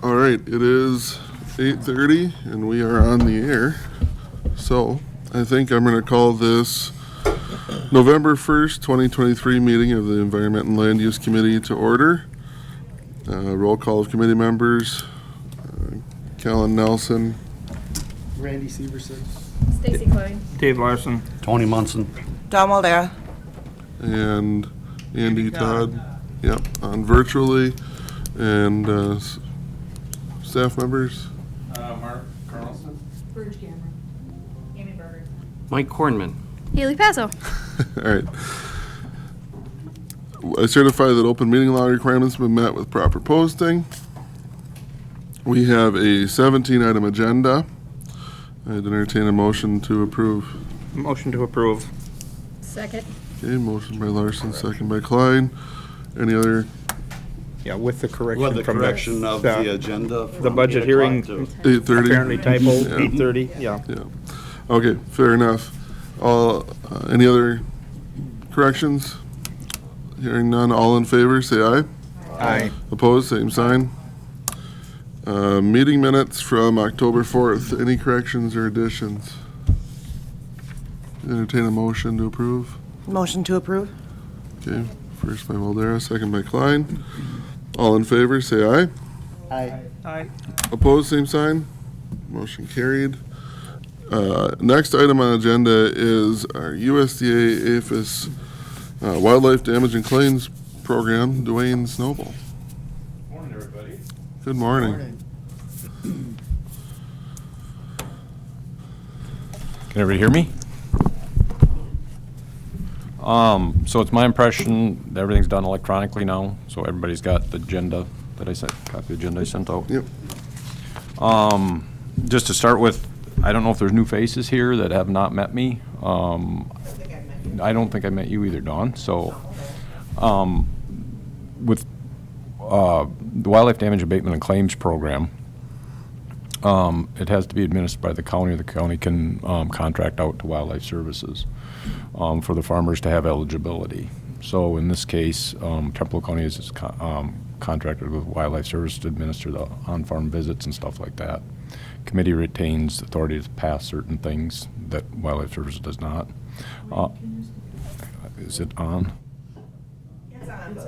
All right, it is 8:30 and we are on the air. So I think I'm going to call this November 1st, 2023 meeting of the Environment and Land Use Committee to order. Roll call of committee members. Kellen Nelson. Randy Severson. Stacy Klein. Dave Larson. Tony Munson. Don Waldera. And Andy Todd. Yep, on virtually. And staff members. Mark Carlson. Burge Cameron. Amy Berger. Mike Kornman. Haley Paso. All right. I certify that open meeting law requirements have been met with proper posting. We have a 17-item agenda. I'd entertain a motion to approve. Motion to approve. Second. Okay, motion by Larson, second by Klein. Any other? Yeah, with the correction With the from correction of the agenda. the budget hearing. 8:30. Apparently typo, Yeah. 8:30, yeah. Yeah. Okay, fair enough. Any other corrections? Hearing none, all in favor, say aye. Aye. Opposed, same sign. Meeting minutes from October 4th. Any corrections or additions? Entertain a motion to approve. Motion to approve. Okay, first by Waldera, second by Klein. All in favor, say aye. Aye. Aye. Opposed, same sign. Motion carried. Next item on agenda is our USDA APHIS Wildlife Damage and Claims Program, Dwayne Snowball. Morning, everybody. Good morning. Can everybody hear me? So it's my impression that everything's done electronically now, so everybody's got the agenda that I sent, copy of the agenda I sent out. Yep. Just to start with, I don't know if there's new faces here that have not met me. I don't think I met you either, Dawn. So, with the Wildlife Damage Abatement and Claims Program, it has to be administered by the county, or the county can contract out to Wildlife Services for the farmers to have eligibility. So in this case, Trempealeau County is contracted with Wildlife Services to administer the on-farm visits and stuff like that. Committee retains authority to pass certain things that Wildlife Services does not. Is it on? It's on.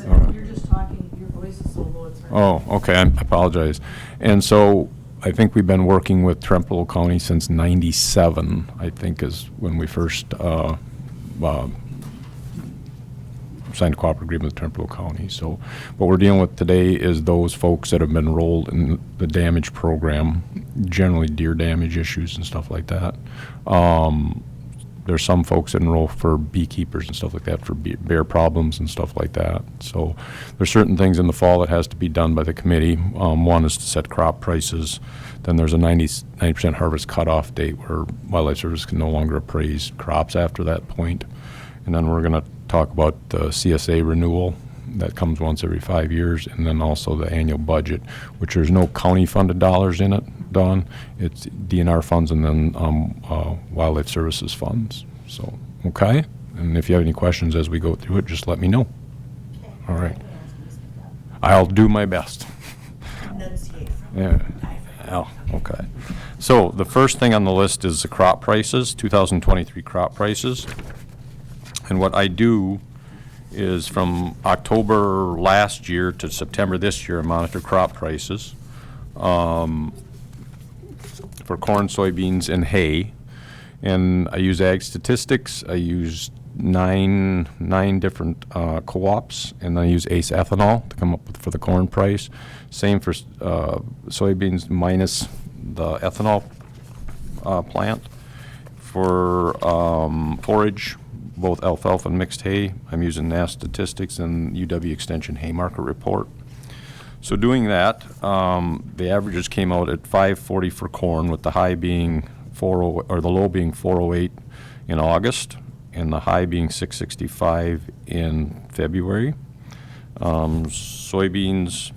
Alright. You're just talking, your voice is so low, it's hard. Oh, okay, I apologize. And so I think we've been working with Trempealeau County since '97, I think is when we first signed a cooperative agreement with Trempealeau County. So what we're dealing with today is those folks that have been enrolled in the damage program, generally deer damage issues and stuff like that. There's some folks that enroll for beekeepers and stuff like that, for bear problems and stuff like that. So there's certain things in the fall that has to be done by the committee. One is to set crop prices. Then there's a 90% harvest cutoff date where Wildlife Service can no longer appraise crops after that point. And then we're going to talk about the CSA renewal that comes once every 5 years, and then also the annual budget, which there's no county-funded dollars in it, Don. It's DNR funds and then Wildlife Services funds. So, okay? And if you have any questions as we go through it, just let me know. All right. I'll do my best. Yeah. Oh, okay. So the first thing on the list is the crop prices, 2023 crop prices. And what I do is from October last year to September this year, I monitor crop prices for corn, soybeans, and hay. And I use ag statistics. I use nine different co-ops, and then I use ACE ethanol to come up with for the corn price. Same for soybeans minus the ethanol plant. For forage, both alfalfa and mixed hay, I'm using NASS statistics and UW Extension hay market report. So doing that, the averages came out at 540 for corn, with the high being the low being 408 in August, and the high being 665 in February. Soybeans,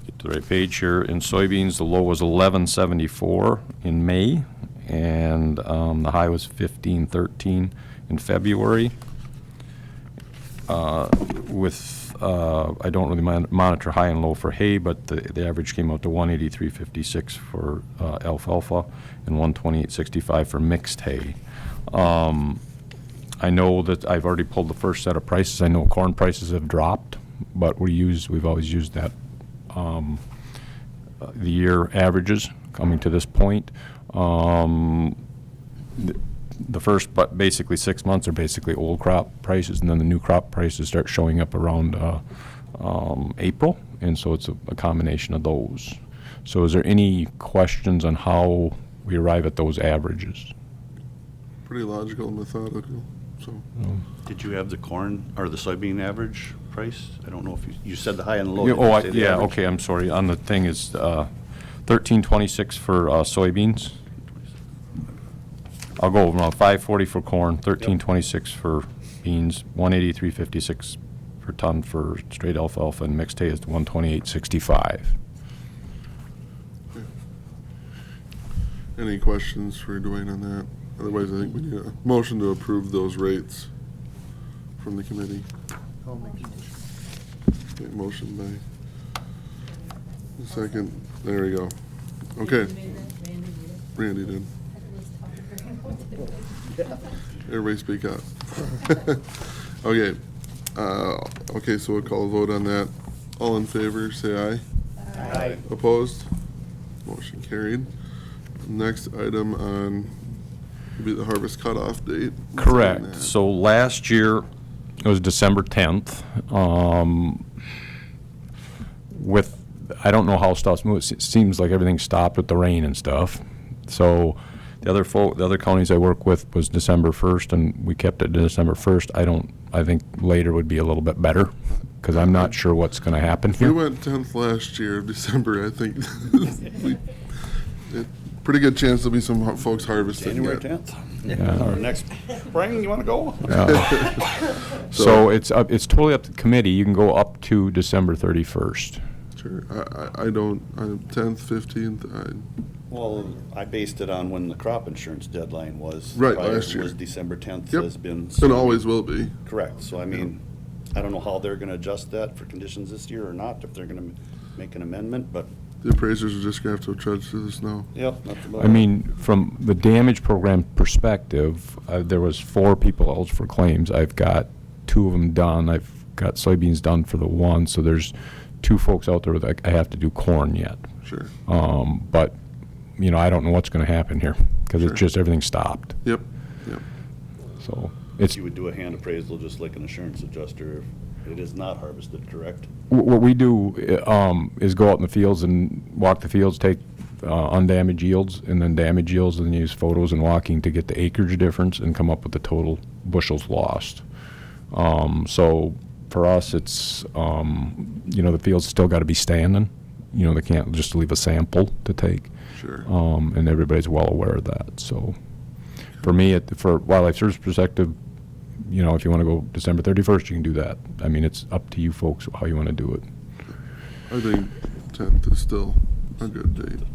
get to the right page here. In soybeans, the low was 1174 in May, and the high was 1513 in February. With I don't really monitor high and low for hay, but the average came out to 183.56 for alfalfa and 128.65 for mixed hay. I know that I've already pulled the first set of prices. I know corn prices have dropped, but we've always used that the year averages coming to this point. The first, but basically 6 months are basically old crop prices, and then the new crop prices start showing up around April, and so it's a combination of those. So is there any questions on how we arrive at those averages? Pretty logical and methodical, so. Did you have the corn or the soybean average price? I don't know if you said the high and the low. Yeah, Did you say the yeah, average? okay, I'm sorry. On the thing is 13.26 for soybeans. I'll go over them. 540 for corn, 13.26 for beans, 183.56 per ton for straight alfalfa, and mixed hay is 128.65. Any questions for Dwayne on that? Otherwise, I think we need a motion to approve those rates from the committee. I'll make a motion. Okay, motion by second. There we go. Okay, Randy did. Everybody speak up. Okay. Okay, so we'll call a vote on that. All in favor, say aye. Aye. Opposed? Motion carried. Next item on will be the harvest cutoff date. Correct. So last year, it was December 10th. I don't know how stuff's moved. It seems like everything stopped with the rain and stuff. So the other counties I work with was December 1st, and we kept it to December 1st. I think later would be a little bit better, because I'm not sure what's going to happen We here. went 10th last year of December, I think. Pretty good chance there'll be some folks harvesting. January yet. 10th? Yeah. Or next spring, you want to go? So it's totally up to the committee. You can go up to December 31st. Sure. I don't, 10th, 15th, Well, I based it on when the crop insurance deadline was. Right, Prior last year. was December 10th Yep. has been. and always will be. Correct. So I mean, I don't know how they're going to adjust that for conditions this year or not, if they're going to make an amendment, but. The appraisers are just gonna have to trudge through the snow. Yep. I mean, from the damage program perspective, there was 4 people eligible for claims. I've got 2 of them done. I've got soybeans done for the one, so there's 2 folks out there that I have to do corn yet. Sure. But, I don't know what's going to happen here, because Sure. it's just everything stopped. Yep. So it's You would do a hand appraisal just like an insurance adjuster if it is not harvested, correct? what we do is go out in the fields and walk the fields, take undamaged yields and then damaged yields, and then use photos and walking to get the acreage difference and come up with the total bushels lost. So for us, it's, the field's still got to be standing. They can't just leave a sample to take. Sure. And everybody's well aware of that. So for me, for Wildlife Service perspective, if you want to go December 31st, you can do that. I mean, it's up to you folks how you want to do it. I think 10th is still a good date.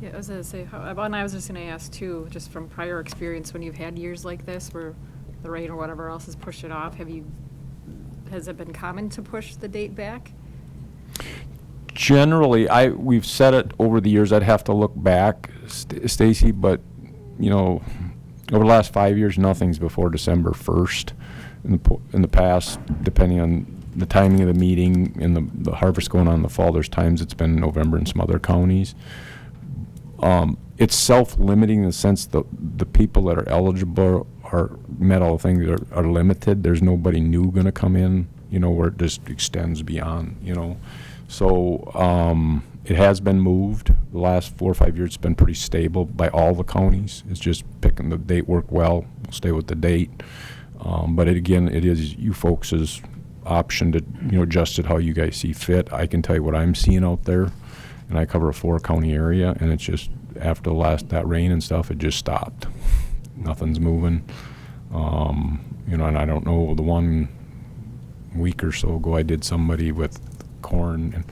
Yeah, I was gonna say, and I was just gonna ask too, just from prior experience, when you've had years like this where the rain or whatever else has pushed it off, has it been common to push the date back? Generally, we've said it over the years. I'd have to look back, Stacy, but over the last 5 years, nothing's before December 1st. In the past, depending on the timing of the meeting and the harvest going on in the fall, there's times it's been November in some other counties. It's self-limiting in the sense that the people that are eligible are met all the things that are limited. There's nobody new going to come in, where it just extends beyond, So it has been moved. The last 4 or 5 years, it's been pretty stable by all the counties. It's just picking the date worked well. We'll stay with the date. But it is you folks' option to, adjust it how you guys see fit. I can tell you what I'm seeing out there, and I cover a 4-county area, and it's just after that rain and stuff, it just stopped. Nothing's moving. And I don't know, the 1 week or so ago, I did somebody with corn and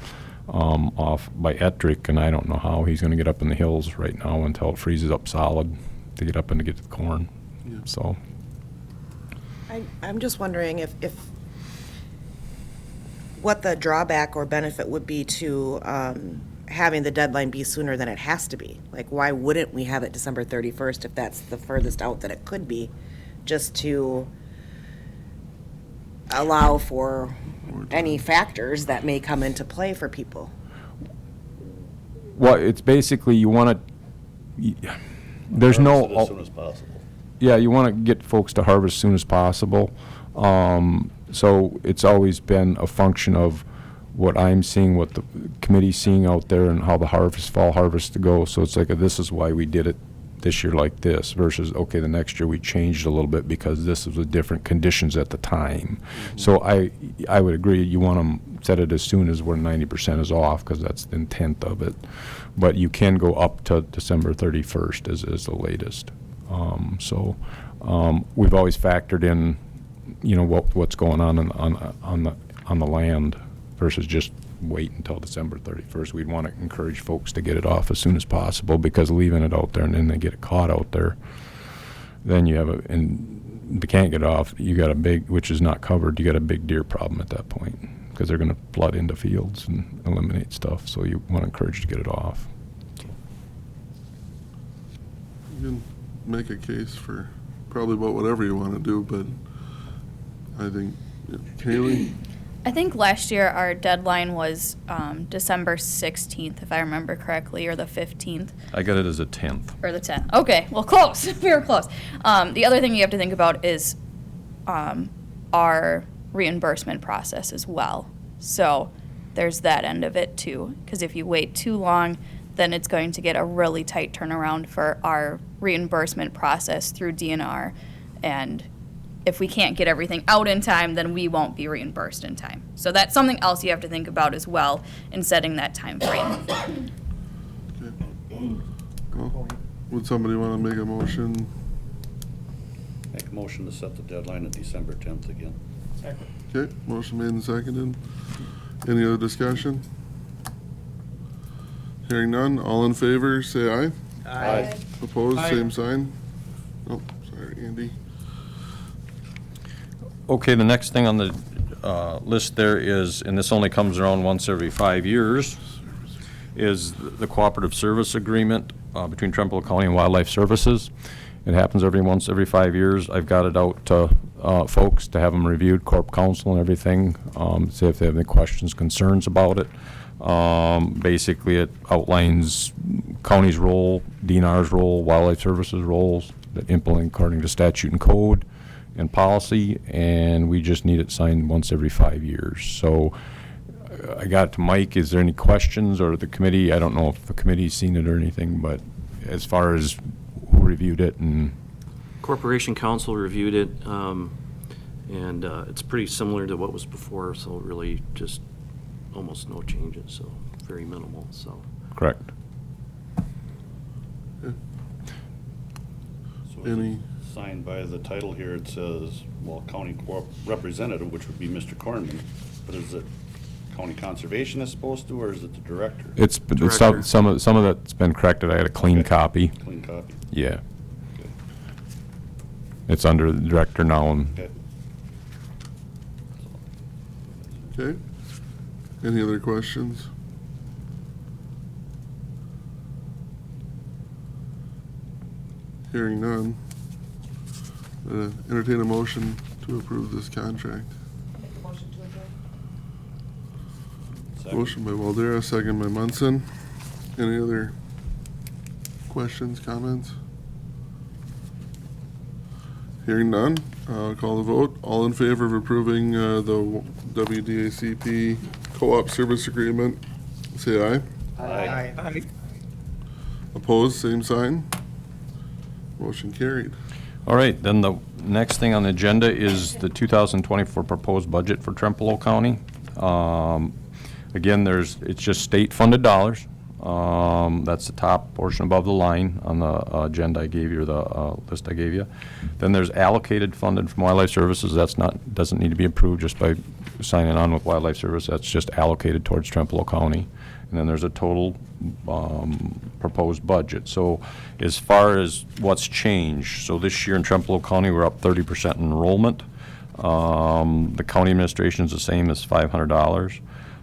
off by Ettrick, and I don't know how he's going to get up in the hills right now until it freezes up solid to get up and to get to the corn. Yeah. I'm just wondering if what the drawback or benefit would be to having the deadline be sooner than it has to be. Like, why wouldn't we have it December 31st if that's the furthest out that it could be, just to allow for any factors that may come into play for people? Well, it's basically, you want to, there's Harvest it no, as soon as possible. yeah, you want to get folks to harvest as soon as possible. So it's always been a function of what I'm seeing, what the committee's seeing out there, and how the fall harvest to go. So it's like, this is why we did it this year like this, versus, okay, the next year we changed a little bit because this was the different conditions at the time. So I would agree, you want to set it as soon as where 90% is off, because that's the intent of it. But you can go up to December 31st is the latest. We've always factored in, what's going on the land versus just wait until December 31st. We'd want to encourage folks to get it off as soon as possible, because leaving it out there and then they get it caught out there, then you have and they can't get off, you got a big, which is not covered, you got a big deer problem at that point, because they're going to flood into fields and eliminate stuff. So you want to encourage to get it off. You can make a case for probably about whatever you want to do, but I think, Kaylee? I think last year our deadline was December 16th, if I remember correctly, or the 15th. I got it as a 10th. Or the 10th. Okay, well, close. We were close. The other thing you have to think about is our reimbursement process as well. So there's that end of it too, because if you wait too long, then it's going to get a really tight turnaround for our reimbursement process through DNR. And if we can't get everything out in time, then we won't be reimbursed in time. So that's something else you have to think about as well in setting that time frame. Okay. Well, would somebody want to make a motion? Make a motion to set the deadline at December 10th again. Second. Okay, motion made and seconded. Any other discussion? Hearing none, all in favor, say aye. Aye. Opposed, Aye. same sign. Oh, sorry, Andy. Okay, the next thing on the list there is, and this only comes around once every 5 years, is the cooperative service agreement between Trempealeau County and Wildlife Services. It happens every 5 years. I've got it out to folks to have them reviewed, Corp Council and everything, see if they have any questions, concerns about it. Basically, it outlines county's role, DNR's role, Wildlife Services roles, that implement according to statute and code and policy, and we just need it signed once every 5 years. So I got it to Mike. Is there any questions, or the committee? I don't know if the committee's seen it or anything, but as far as who reviewed it and Corporation Council reviewed it, and it's pretty similar to what was before, so really just almost no changes, so very minimal, so. correct. So is Any- it signed by the title here, it says, well, county representative, which would be Mr. Cornman, but is it county conservation is supposed to, or is it the director? It's Director. some of that's been corrected. I had a clean Okay. copy. Clean copy. Yeah, Okay. it's under the director now, and Okay. Okay. Any other questions? Hearing none. Entertain a motion to approve this contract. Second. Motion by Waldera, second by Munson. Any other questions, comments? Hearing none, call the vote. All in favor of approving the WDACP co-op service agreement, say aye. Aye. Opposed, same sign. Motion carried. all right, then the next thing on the agenda is the 2024 proposed budget for Trempealeau County. Again, it's just state-funded dollars. That's the top portion above the line on the agenda I gave you, or the list I gave you. Then there's allocated funded from Wildlife Services. Doesn't need to be approved just by signing on with Wildlife Service. That's just allocated towards Trempealeau County. And then there's a total proposed budget. So as far as what's changed, so this year in Trempealeau County, we're up 30% enrollment. The county administration is the same as $500.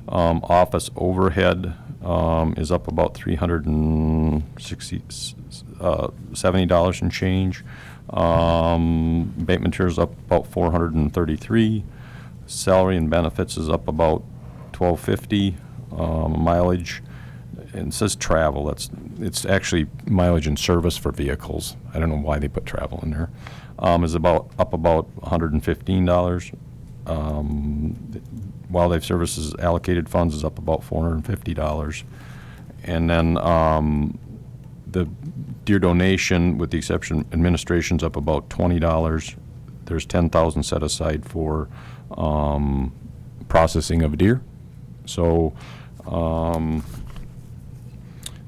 Office overhead is up about $370 and change. Bank materials up about $433. Salary and benefits is up about $1250. Mileage, and it says travel. It's actually mileage and service for vehicles. I don't know why they put travel in there. Is up about $115. Wildlife Services allocated funds is up about $450. And then the deer donation, with the exception administration's up about $20. There's $10,000 set aside for processing of deer. So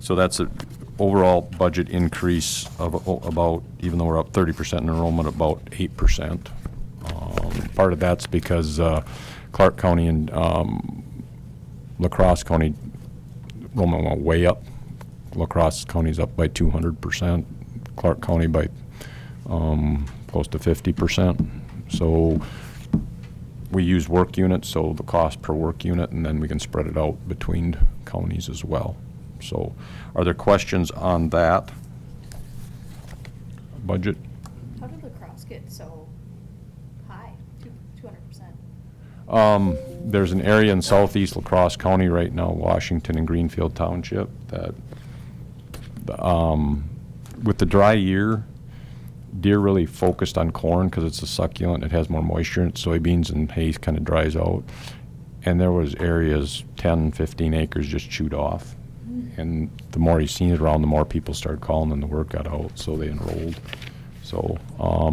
that's an overall budget increase of about, even though we're up 30% in enrollment, about 8%. Part of that's because Clark County and LaCrosse County enrollment went way up. LaCrosse County's up by 200%. Clark County by close to 50%. So we use work units, so the cost per work unit, and then we can spread it out between counties as well. So are there questions on that budget? How did lacrosse get so high, 200%? There's an area in southeast LaCrosse County right now, Washington and Greenfield Township, that with the dry year, deer really focused on corn because it's a succulent. It has more moisture in it. Soybeans and hay kind of dries out. And there was areas, 10, 15 acres just chewed off. And the more you seen it around, the more people started calling and the word got out, so they enrolled. So,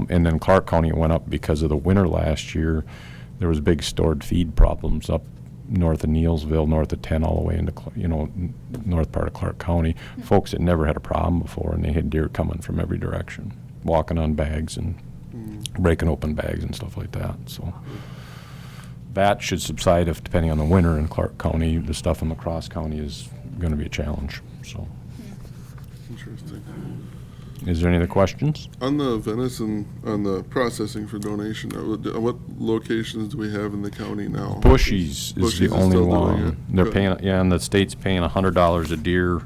and then Clark County went up because of the winter last year. There was big stored feed problems up north of Neilsville, north of 10, all the way into, north part of Clark County. Folks had never had a problem before, and they had deer coming from every direction, walking on bags and breaking open bags and stuff like that. So that should subside if, depending on the winter in Clark County. The stuff in LaCrosse County is going to be a challenge. So, Interesting. is there any other questions? On the venison, on the processing for donation, what locations do we have in the county now? Bushies is Bushies the is only still doing one. it? They're Good. paying, yeah, and the state's paying $100 a deer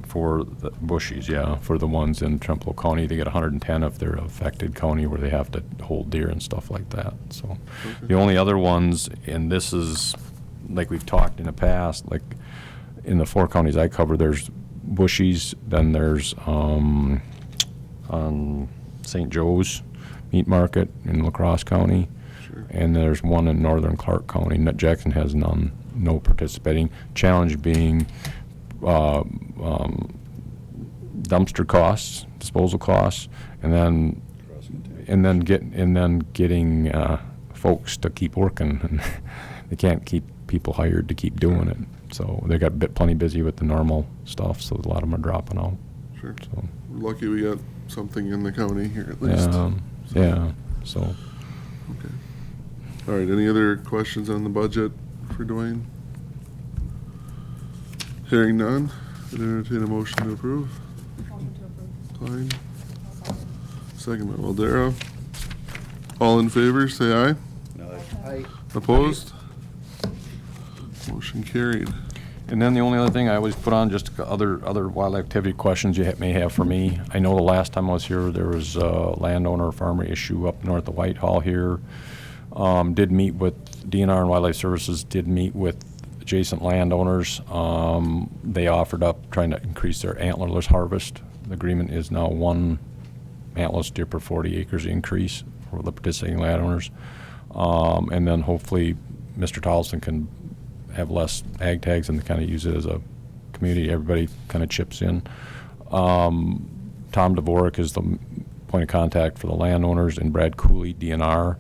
for the Bushies, yeah, for the ones in Trempealeau County. They get 110 if they're affected county where they have to hold deer and stuff like that. So the only other ones, and this is, like we've talked in the past, like in the 4 counties I cover, there's Bushies, then there's on St. Joe's Meat Market in LaCrosse County, Sure. and there's one in northern Clark County. Jackson has none, no participating. Challenge being dumpster costs, disposal costs, and then getting folks to keep working. And they can't keep people hired to keep doing it. So they got plenty busy with the normal stuff, so a lot of them are dropping out. Sure. So, We're lucky we got something in the county here at least. yeah, so. Okay. All right, any other questions on the budget for Dwayne? Hearing none, I'd entertain a motion to approve. Motion to approve. Klein, second by Waldera. All in favor, say aye. Aye. Opposed? Motion carried. And then the only other thing I always put on, just other wildlife activity questions you may have for me. I know the last time I was here, there was a landowner farmer issue up north of Whitehall here. Did meet with DNR and Wildlife Services, did meet with adjacent landowners. They offered up trying to increase their antlerless harvest. The agreement is now 1 antlerless deer per 40 acres increase for the participating landowners. And then hopefully Mr. Tolson can have less ag tags and kind of use it as a community. Everybody kind of chips in. Tom Dvorak is the point of contact for the landowners, and Brad Cooley, DNR.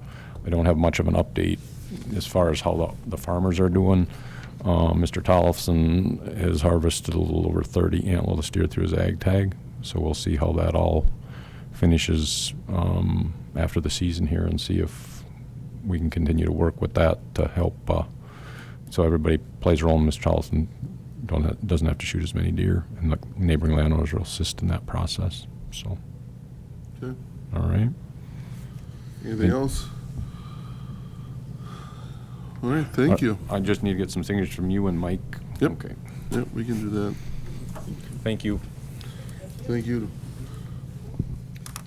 I don't have much of an update as far as how the farmers are doing. Mr. Tollefson has harvested a little over 30 antlerless deer through his ag tag, so we'll see how that all finishes after the season here and see if we can continue to work with that to help so everybody plays a role, and Mr. Tollefson doesn't have to shoot as many deer, and the neighboring landowners will assist in that process. So, Okay. all right. Anything else? All right, thank you. I just need to get some signatures from you and Mike. Yep. Okay. Yep, we can do that. Thank you. Thank you.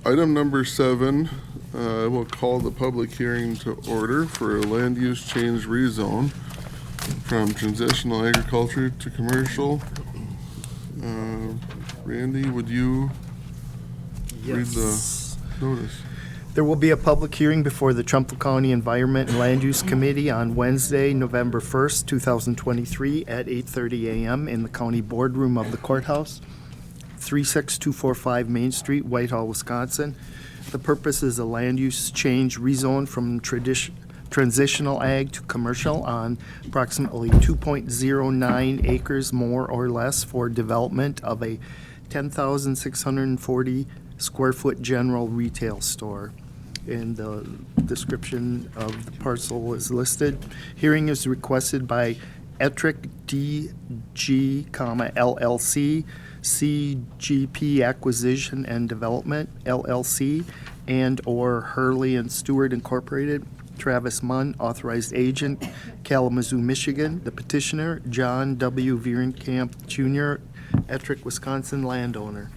Item number 7, I will call the public hearing to order for a land use change rezone from transitional agriculture to commercial. Randy, would you read the notice? There will be a public hearing before the Trumpealeau County Environment and Land Use Committee on Wednesday, November 1st, 2023 at 8:30 a.m. in the county boardroom of the courthouse, 36245 Main Street, Whitehall, Wisconsin. The purpose is a land use change rezone from transitional ag to commercial on approximately 2.09 acres more or less for development of a 10,640 square foot general retail store. And the description of the parcel is listed. Hearing is requested by Ettrick DG, LLC, CGP Acquisition and Development, LLC, and/or Hurley and Stewart Incorporated, Travis Munn, authorized agent, Kalamazoo, Michigan. The petitioner, John W. Vierenkamp Jr., Ettrick, Wisconsin, landowner.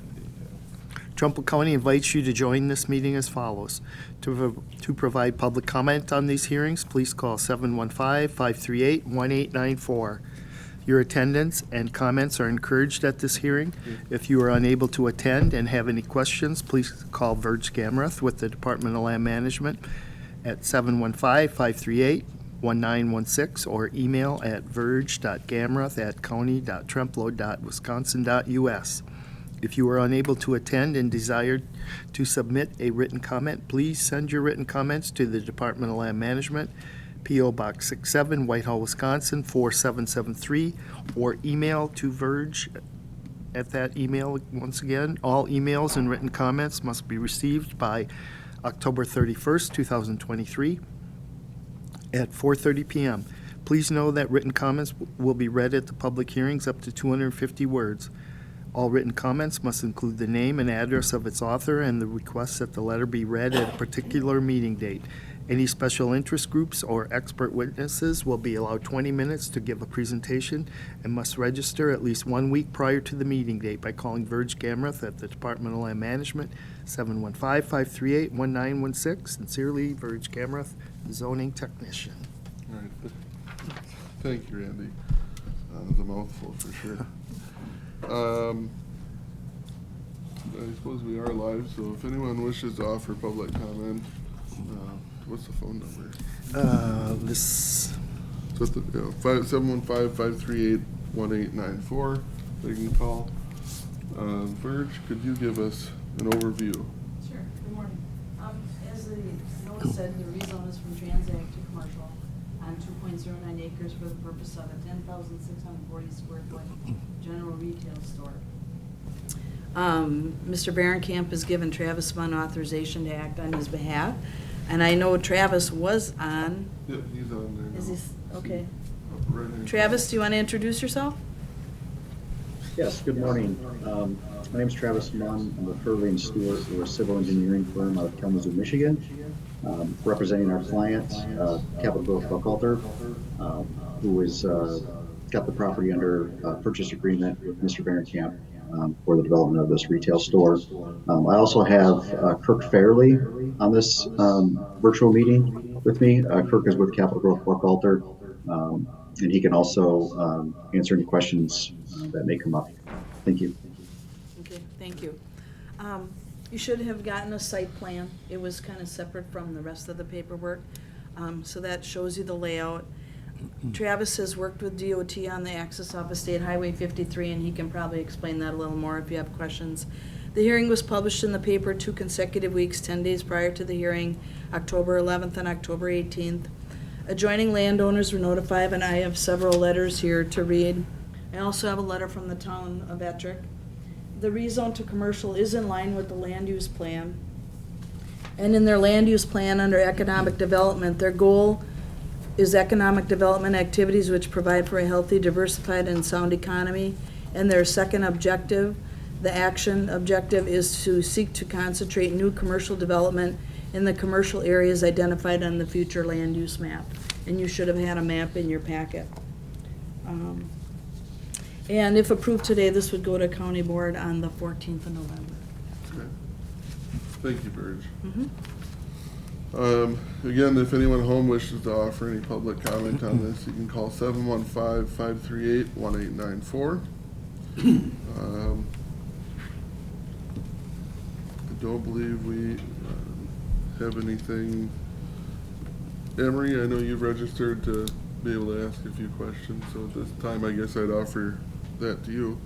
Trumpealeau County invites you to join this meeting as follows. To provide public comment on these hearings, please call 715-538-1894. Your attendance and comments are encouraged at this hearing. If you are unable to attend and have any questions, please call Verge Gamrath with the Department of Land Management at 715-538-1916 or email at verge.gamrath@county.trempealeau.wisconsin.us. If you are unable to attend and desire to submit a written comment, please send your written comments to the Department of Land Management, P.O. Box 67, Whitehall, Wisconsin, 4773, or email to Verge at that email. Once again, all emails and written comments must be received by October 31st, 2023 at 4:30 p.m. Please know that written comments will be read at the public hearings up to 250 words. All written comments must include the name and address of its author and the request that the letter be read at a particular meeting date. Any special interest groups or expert witnesses will be allowed 20 minutes to give a presentation and must register at least 1 week prior to the meeting date by calling Verge Gamrath at the Department of Land Management, 715-538-1916. Sincerely, Verge Gamrath, zoning technician. All right. Thank you, Randy. That was a mouthful for sure. I suppose we are live, so if anyone wishes to offer public comment, what's the phone number? This, So it's 715-538-1894. They can call. Verge, could you give us an overview? Sure, good morning. As the notice said, the rezone is from Transag to commercial on 2.09 acres for the purpose of a 10,640 square foot general retail store. Mr. Barenkamp has given Travis Munn authorization to act on his behalf, and I know Travis was on. Yep, he's on there now. Is he, okay. Right hand. Travis, do you want to introduce yourself? Yes, good morning. My name is Travis Munn. I'm with Hurley and Stewart. We're a civil engineering firm out of Kalamazoo, Michigan, representing our client, Capital Growth Buchalter, who has got the property under purchase agreement with Mr. Barenkamp for the development of this retail store. I also have Kirk Fairley on this virtual meeting with me. Kirk is with Capital Growth Buchalter, and he can also answer any questions that may come up. Thank you. Okay, thank you. You should have gotten a site plan. It was kind of separate from the rest of the paperwork. So that shows you the layout. Travis has worked with DOT on the access off of State Highway 53, and he can probably explain that a little more if you have questions. The hearing was published in the paper 2 consecutive weeks, 10 days prior to the hearing, October 11th and October 18th. Adjoining landowners were notified, and I have several letters here to read. I also have a letter from the town of Ettrick. The rezone to commercial is in line with the land use plan. And in their land use plan under economic development, their goal is economic development activities which provide for a healthy, diversified, and sound economy. And their second objective, the action objective, is to seek to concentrate new commercial development in the commercial areas identified on the future land use map. And you should have had a map in your packet. And if approved today, this would go to county board on the 14th of November. Okay. Thank you, Burge. Mhm. Again, if anyone home wishes to offer any public comment on this, you can call 715-538-1894. I don't believe we have anything. Emery, I know you've registered to be able to ask a few questions, so at this time, I guess I'd offer that to you.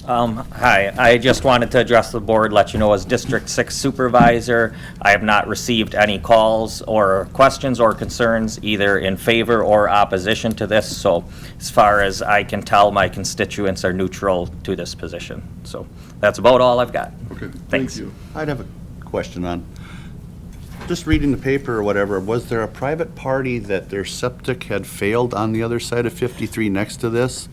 Hi, I just wanted to address the board, let you know as District 6 Supervisor, I have not received any calls or questions or concerns either in favor or opposition to this. So as far as I can tell, my constituents are neutral to this position. So that's about all I've got. Okay, Thanks. thank you. I'd have a question on, just reading the paper or whatever, was there a private party that their septic had failed on the other side of 53 next to this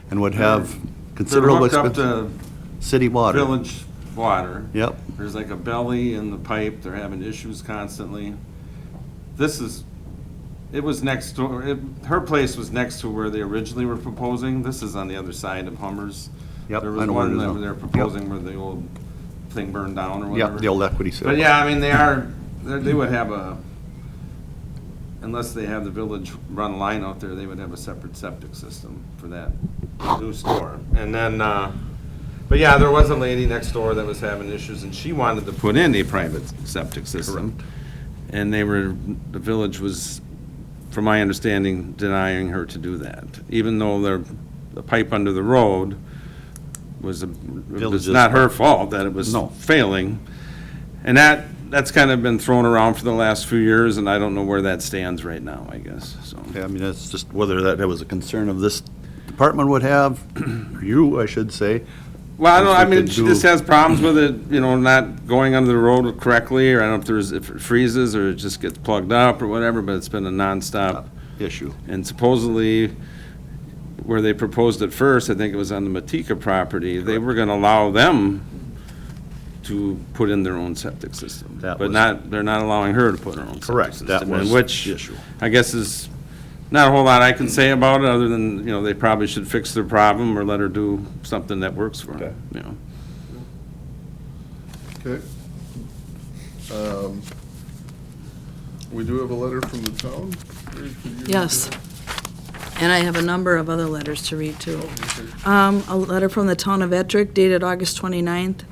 and would have considerable They're hooked up expense? to City water. village water. Yep. There's like a belly in the pipe, they're having issues constantly. It was next door, her place was next to where they originally were proposing. This is on the other side of Hummers. Yep, There I was know where it one is that now. they were proposing where the old thing burned down or whatever. Yep, the old equity sale. But yeah, I mean, they would have unless they have the village run line out there, they would have a separate septic system for that new store. And then, but yeah, there was a lady next door that was having issues, and she wanted to put in a private septic system. And the village was, from my understanding, denying her to do that, even though the pipe under the road it was not her fault that it was failing. And that's kind of been thrown around for the last few years, and I don't know where that stands right now, I guess, so. Yeah, I mean, that's just whether that was a concern of this department would have, or you, I should say. Well, I We mean, could she do- just has problems with it, not going under the road correctly, or I don't know if it freezes or it just gets plugged up or whatever, but it's been a nonstop issue. And supposedly, where they proposed it first, I think it was on the Matika property, they were gonna allow them to put in their own septic system. That But was- they're not allowing her to put her own septic Correct, system. that and was which the issue. I guess is not a whole lot I can say about it, other than, they probably should fix their problem or let her do something that works for them, Okay. We do have a letter from the town. Could you- Yes. And I have a number of other letters to read, too. A letter from the town of Ettrick dated August 29th.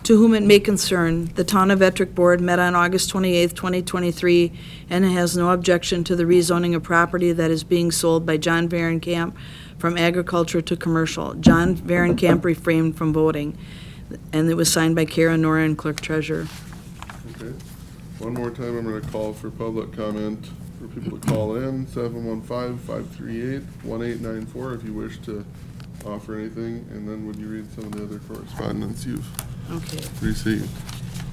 To whom it may concern, the Town of Ettrick Board met on August 28th, 2023, and has no objection to the rezoning of property that is being sold by John Varenkamp from agriculture to commercial. John Varenkamp refrained from voting, and it was signed by Kara Nora and Clerk Treasurer. Okay. One more time, I'm going to call for public comment for people to call in, 715-538-1894 if you wish to offer anything, and then would you read some of the other correspondence you've received?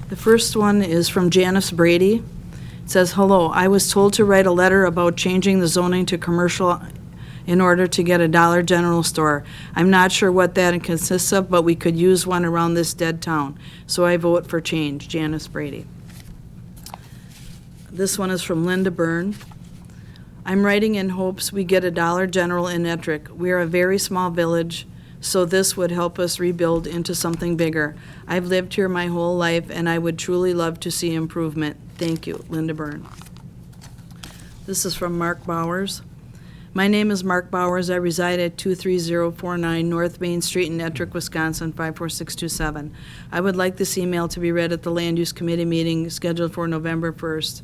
The first one is from Janice Brady. It says, "Hello, I was told to write a letter about changing the zoning to commercial in order to get a Dollar General store. I'm not sure what that consists of, but we could use one around this dead town. So I vote for change." Janice Brady. This one is from Linda Byrne. "I'm writing in hopes we get a Dollar General in Ettrick. We are a very small village, so this would help us rebuild into something bigger. I've lived here my whole life, and I would truly love to see improvement. Thank you, Linda Byrne." This is from Mark Bowers. "My name is Mark Bowers. I reside at 23049 North Main Street in Ettrick, Wisconsin, 54627. I would like this email to be read at the Land Use Committee meeting scheduled for November 1st.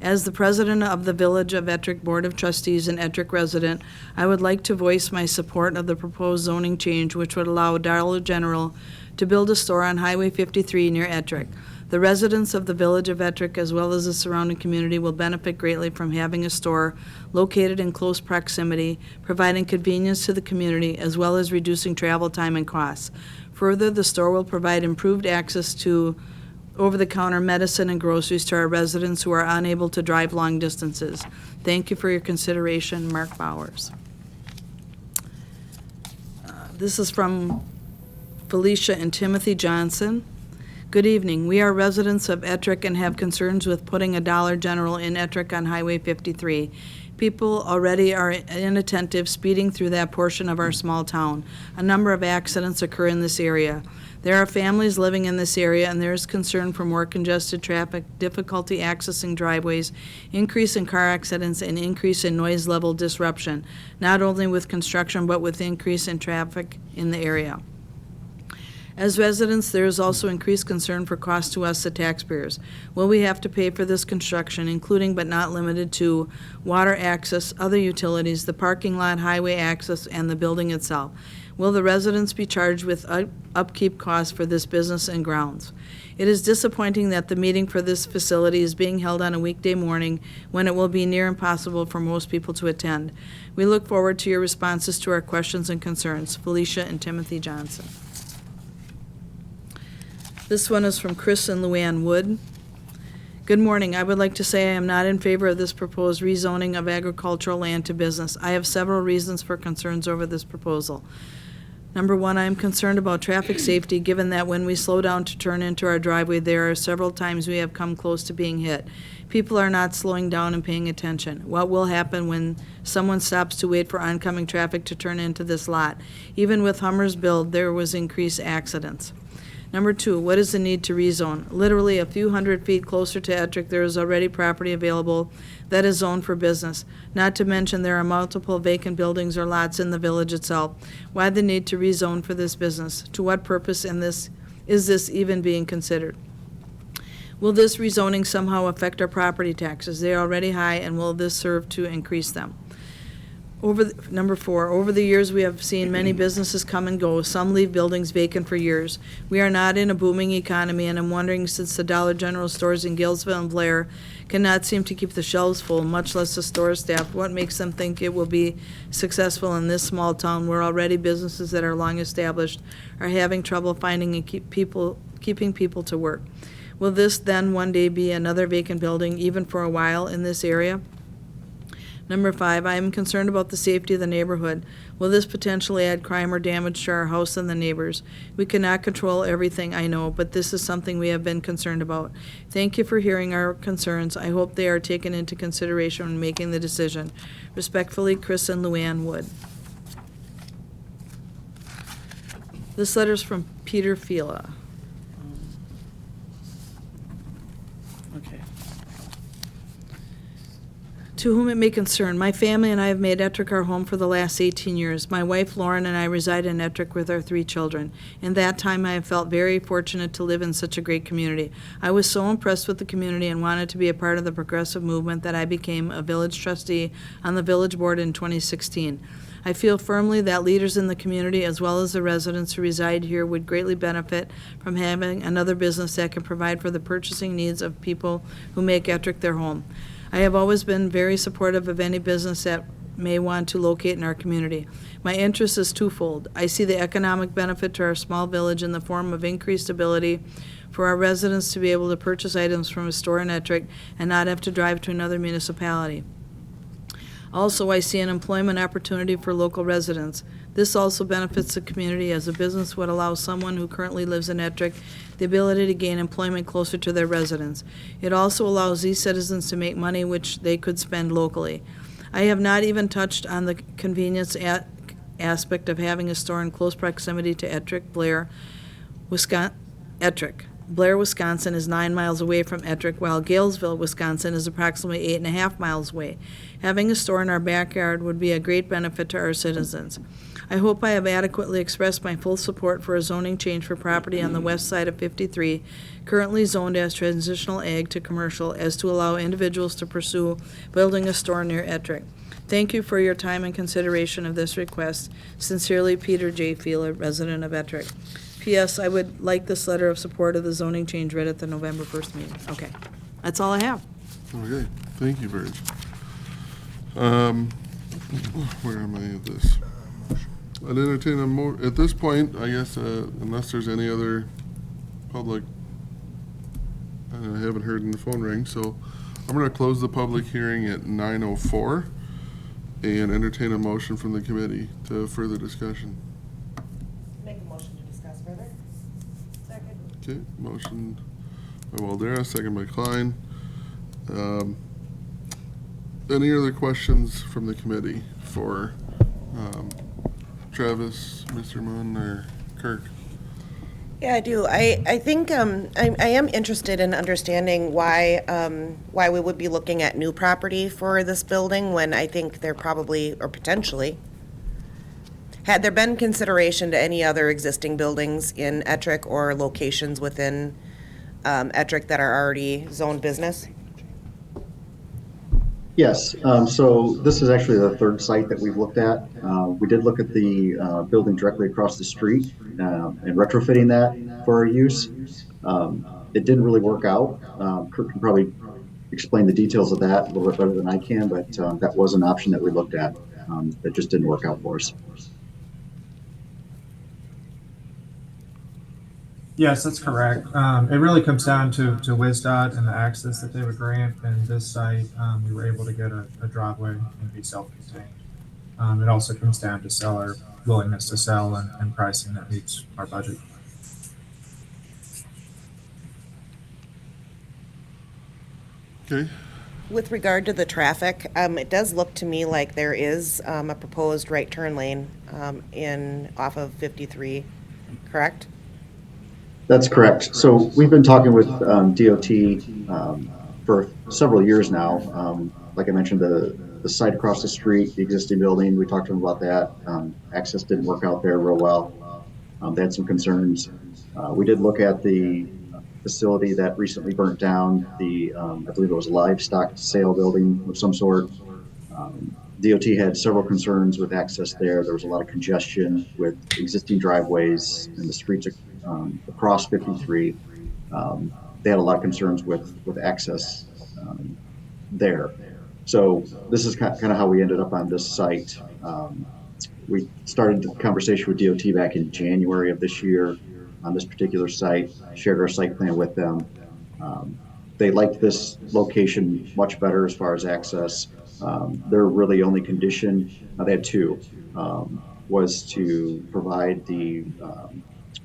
As the president of the Village of Ettrick Board of Trustees and Ettrick resident, I would like to voice my support of the proposed zoning change which would allow Dollar General to build a store on Highway 53 near Ettrick. The residents of the Village of Ettrick, as well as the surrounding community, will benefit greatly from having a store located in close proximity, providing convenience to the community, as well as reducing travel time and costs. Further, the store will provide improved access to over-the-counter medicine and groceries to our residents who are unable to drive long distances. Thank you for your consideration, Mark Bowers." This is from Felicia and Timothy Johnson. Good evening. We are residents of Ettrick and have concerns with putting a Dollar General in Ettrick on Highway 53. People already are inattentive speeding through that portion of our small town. A number of accidents occur in this area. There are families living in this area, and there is concern for more congested traffic, difficulty accessing driveways, increase in car accidents, and increase in noise level disruption, not only with construction but with increase in traffic in the area. As residents, there is also increased concern for cost to us, the taxpayers. Will we have to pay for this construction, including but not limited to water access, other utilities, the parking lot, highway access, and the building itself? Will the residents be charged with upkeep costs for this business and grounds? It is disappointing that the meeting for this facility is being held on a weekday morning when it will be near impossible for most people to attend. We look forward to your responses to our questions and concerns. Felicia and Timothy Johnson. This one is from Chris and Luann Wood. Good morning. I would like to say I am not in favor of this proposed rezoning of agricultural land to business. I have several reasons for concerns over this proposal. Number one, I am concerned about traffic safety, given that when we slow down to turn into our driveway, there are several times we have come close to being hit. People are not slowing down and paying attention. What will happen when someone stops to wait for oncoming traffic to turn into this lot? Even with Hummer's build, there was increased accidents. Number two, what is the need to rezone? Literally a few hundred feet closer to Ettrick, there is already property available that is zoned for business. Not to mention there are multiple vacant buildings or lots in the village itself. Why the need to rezone for this business? To what purpose is this even being considered? Will this rezoning somehow affect our property taxes? They are already high, and will this serve to increase them? Number four, over the years, we have seen many businesses come and go. Some leave buildings vacant for years. We are not in a booming economy, and I'm wondering, since the Dollar General stores in Gilesville and Blair cannot seem to keep the shelves full, much less the store staff, what makes them think it will be successful in this small town where already businesses that are long established are having trouble finding and keeping people to work? Will this then one day be another vacant building, even for a while, in this area? Number five, I am concerned about the safety of the neighborhood. Will this potentially add crime or damage to our house and the neighbors? We cannot control everything, I know, but this is something we have been concerned about. Thank you for hearing our concerns. I hope they are taken into consideration when making the decision. Respectfully, Chris and Luann Wood. This letter is from Peter Fila. Okay. To whom it may concern, my family and I have made Ettrick our home for the last 18 years. My wife Lauren and I reside in Ettrick with our 3 children. In that time, I have felt very fortunate to live in such a great community. I was so impressed with the community and wanted to be a part of the progressive movement that I became a village trustee on the village board in 2016. I feel firmly that leaders in the community, as well as the residents who reside here, would greatly benefit from having another business that can provide for the purchasing needs of people who make Ettrick their home. I have always been very supportive of any business that may want to locate in our community. My interest is twofold. I see the economic benefit to our small village in the form of increased ability for our residents to be able to purchase items from a store in Ettrick and not have to drive to another municipality. Also, I see an employment opportunity for local residents. This also benefits the community, as a business would allow someone who currently lives in Ettrick the ability to gain employment closer to their residence. It also allows these citizens to make money which they could spend locally. I have not even touched on the convenience aspect of having a store in close proximity to Ettrick, Blair, Blair, Wisconsin is 9 miles away from Ettrick, while Galesville, Wisconsin is approximately 8.5 miles away. Having a store in our backyard would be a great benefit to our citizens. I hope I have adequately expressed my full support for a zoning change for property on the west side of 53, currently zoned as transitional ag to commercial, as to allow individuals to pursue building a store near Ettrick. Thank you for your time and consideration of this request. Sincerely, Peter J. Fila, resident of Ettrick. P.S. I would like this letter of support of the zoning change read at the November 1st meeting. Okay. That's all I have. Okay, thank you, Virg. Where am I at this? I'd entertain at this point, I guess, unless there's any other public, I haven't heard in the phone ring, so I'm going to close the public hearing at 9:04 and entertain a motion from the committee to further discussion. Make a motion to discuss further. Second. Okay, motion by Waldera, second by Klein. Any other questions from the committee for Travis, Mr. Moon, or Kirk? Yeah, I do. I think I am interested in understanding why we would be looking at new property for this building when I think there probably, or potentially, had there been consideration to any other existing buildings in Ettrick or locations within Ettrick that are already zoned business? Yes, so this is actually the third site that we've looked at. We did look at the building directly across the street and retrofitting that for our use. It didn't really work out. Kirk can probably explain the details of that a little bit better than I can, but that was an option that we looked at that just didn't work out for us. Yes, that's correct. It really comes down to WisDOT and the access that they would grant. And this site, we were able to get a driveway and be self-contained. It also comes down to seller willingness to sell and pricing that meets our budget. Okay. With regard to the traffic, it does look to me like there is a proposed right turn lane off of 53, correct? That's correct. So we've been talking with DOT for several years now. Like I mentioned, the site across the street, the existing building, we talked to them about that. Access didn't work out there real well. They had some concerns. We did look at the facility that recently burnt down, I believe it was a livestock sale building of some sort. DOT had several concerns with access there. There was a lot of congestion with existing driveways and the streets across 53. They had a lot of concerns with access there. So this is kind of how we ended up on this site. We started the conversation with DOT back in January of this year on this particular site, shared our site plan with them. They liked this location much better as far as access. Their really only condition, they had two, was to provide the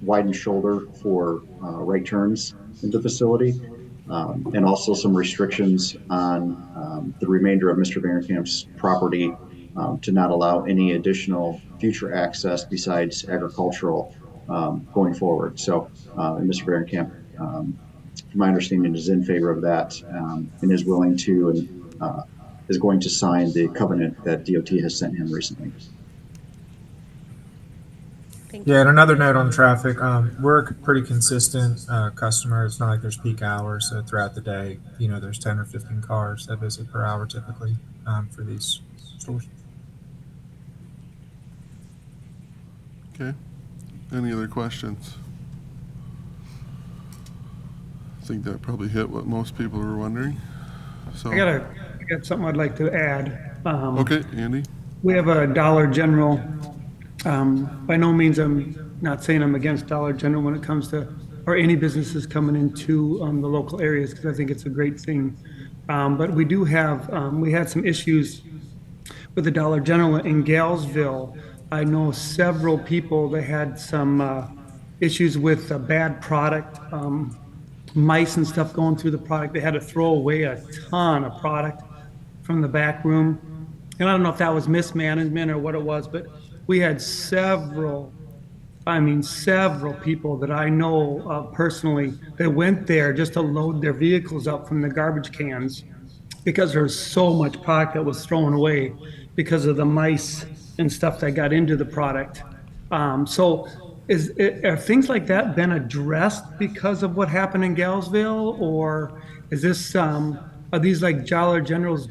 widened shoulder for right turns into the facility, and also some restrictions on the remainder of Mr. Vanderkamp's property to not allow any additional future access besides agricultural going forward. So, and Mr. Vanderkamp, from my understanding, is in favor of that and is willing to and is going to sign the covenant that DOT has sent him recently. Yeah, and another note on traffic, we're a pretty consistent customer. It's not like there's peak hours, so throughout the day, there's 10 or 15 cars that visit per hour typically for these stores. Okay. Any other questions? I think that probably hit what most people were wondering. So I got something I'd like to add. Okay, Andy. We have a Dollar General. By no means I'm not saying I'm against Dollar General when it comes to, or any businesses coming into the local areas, because I think it's a great thing. But we do have, we had some issues with the Dollar General in Galesville. I know several people that had some issues with a bad product, mice and stuff going through the product. They had to throw away a ton of product from the back room. And I don't know if that was mismanagement or what it was, but we had several people that I know personally that went there just to load their vehicles up from the garbage cans because there was so much product that was thrown away because of the mice and stuff that got into the product. So are things like that been addressed because of what happened in Galesville, or is this, are these like Dollar Generals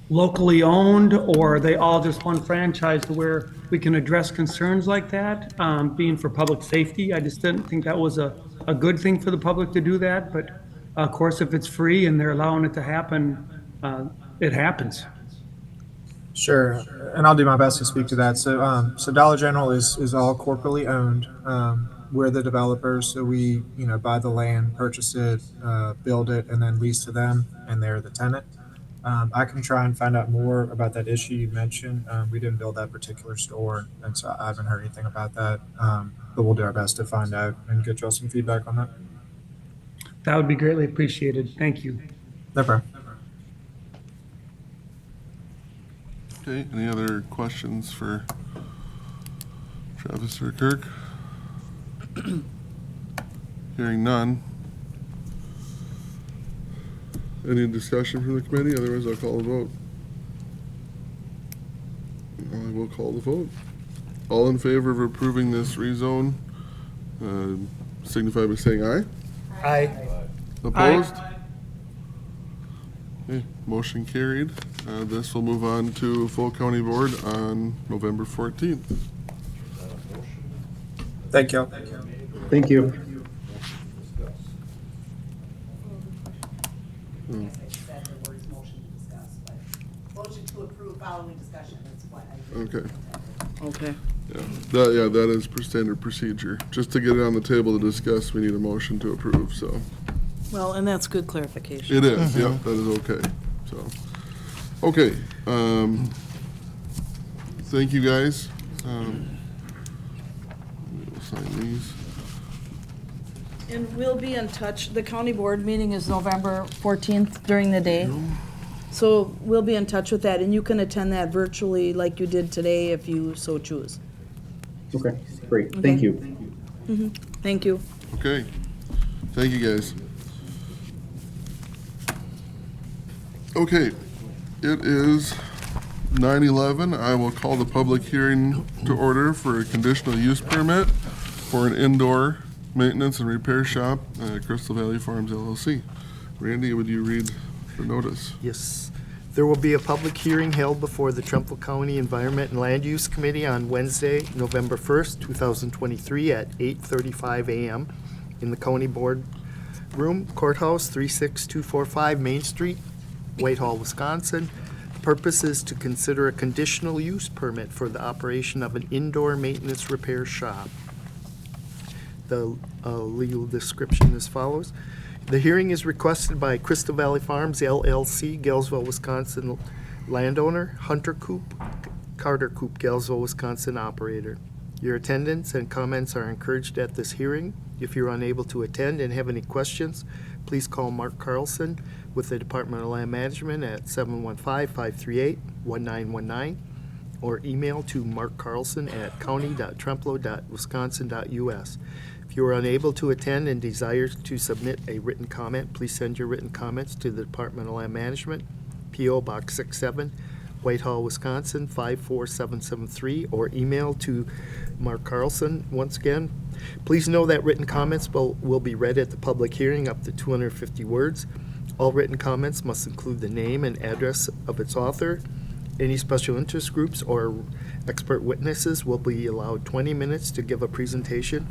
locally owned, or are they all just one franchise to where we can address concerns like that, being for public safety? I just didn't think that was a good thing for the public to do that, but of course, if it's free and they're allowing it to happen, it happens. Sure, and I'll do my best to speak to that. So Dollar General is all corporately owned. We're the developers, so we buy the land, purchase it, build it, and then lease to them, and they're the tenant. I can try and find out more about that issue you mentioned. We didn't build that particular store, and so I haven't heard anything about that. But we'll do our best to find out and get y'all some feedback on that. That would be greatly appreciated. Thank you. No problem. Okay, any other questions for Travis or Kirk? Hearing none. Any discussion from the committee? Otherwise, I'll call the vote. I will call the vote. All in favor of approving this rezone, signify by saying aye. Aye. Opposed? Okay, motion carried. This will move on to full county board on November 14th. Thank you. Thank you. Hmm. Motion to approve following discussion, that's what I Okay. Okay. Yeah, that is standard procedure. Just to get it on the table to discuss, we need a motion to approve, so. Well, and that's good clarification. It is, yep, that is okay, so. Okay, thank you, guys. We'll sign these. And we'll be in touch. The county board meeting is November 14th during the day. So we'll be in touch with that, and you can attend that virtually like you did today if you so choose. Okay, great. Thank you. Thank you. Okay, thank you, guys. Okay, it is 9:11. I will call the public hearing to order for a conditional use permit for an indoor maintenance and repair shop at Crystal Valley Farms LLC. Randy, would you read the notice? Yes. There will be a public hearing held before the Trumpealeau County Environment and Land Use Committee on Wednesday, November 1st, 2023 at 8:35 a.m. in the County Board Room, Courthouse, 36245 Main Street, Whitehall, Wisconsin. The purpose is to consider a conditional use permit for the operation of an indoor maintenance repair shop. The legal description as follows. The hearing is requested by Crystal Valley Farms LLC, Galesville, Wisconsin landowner, Hunter Coop, Carter Coop, Galesville, Wisconsin operator. Your attendance and comments are encouraged at this hearing. If you're unable to attend and have any questions, please call Mark Carlson with the Department of Land Management at 715-538-1919 or email to markcarlson@county.trempealeau.wisconsin.us. If you are unable to attend and desire to submit a written comment, please send your written comments to the Department of Land Management, P.O. Box 67, Whitehall, Wisconsin 54773, or email to Mark Carlson. Once again, please know that written comments will be read at the public hearing up to 250 words. All written comments must include the name and address of its author. Any special interest groups or expert witnesses will be allowed 20 minutes to give a presentation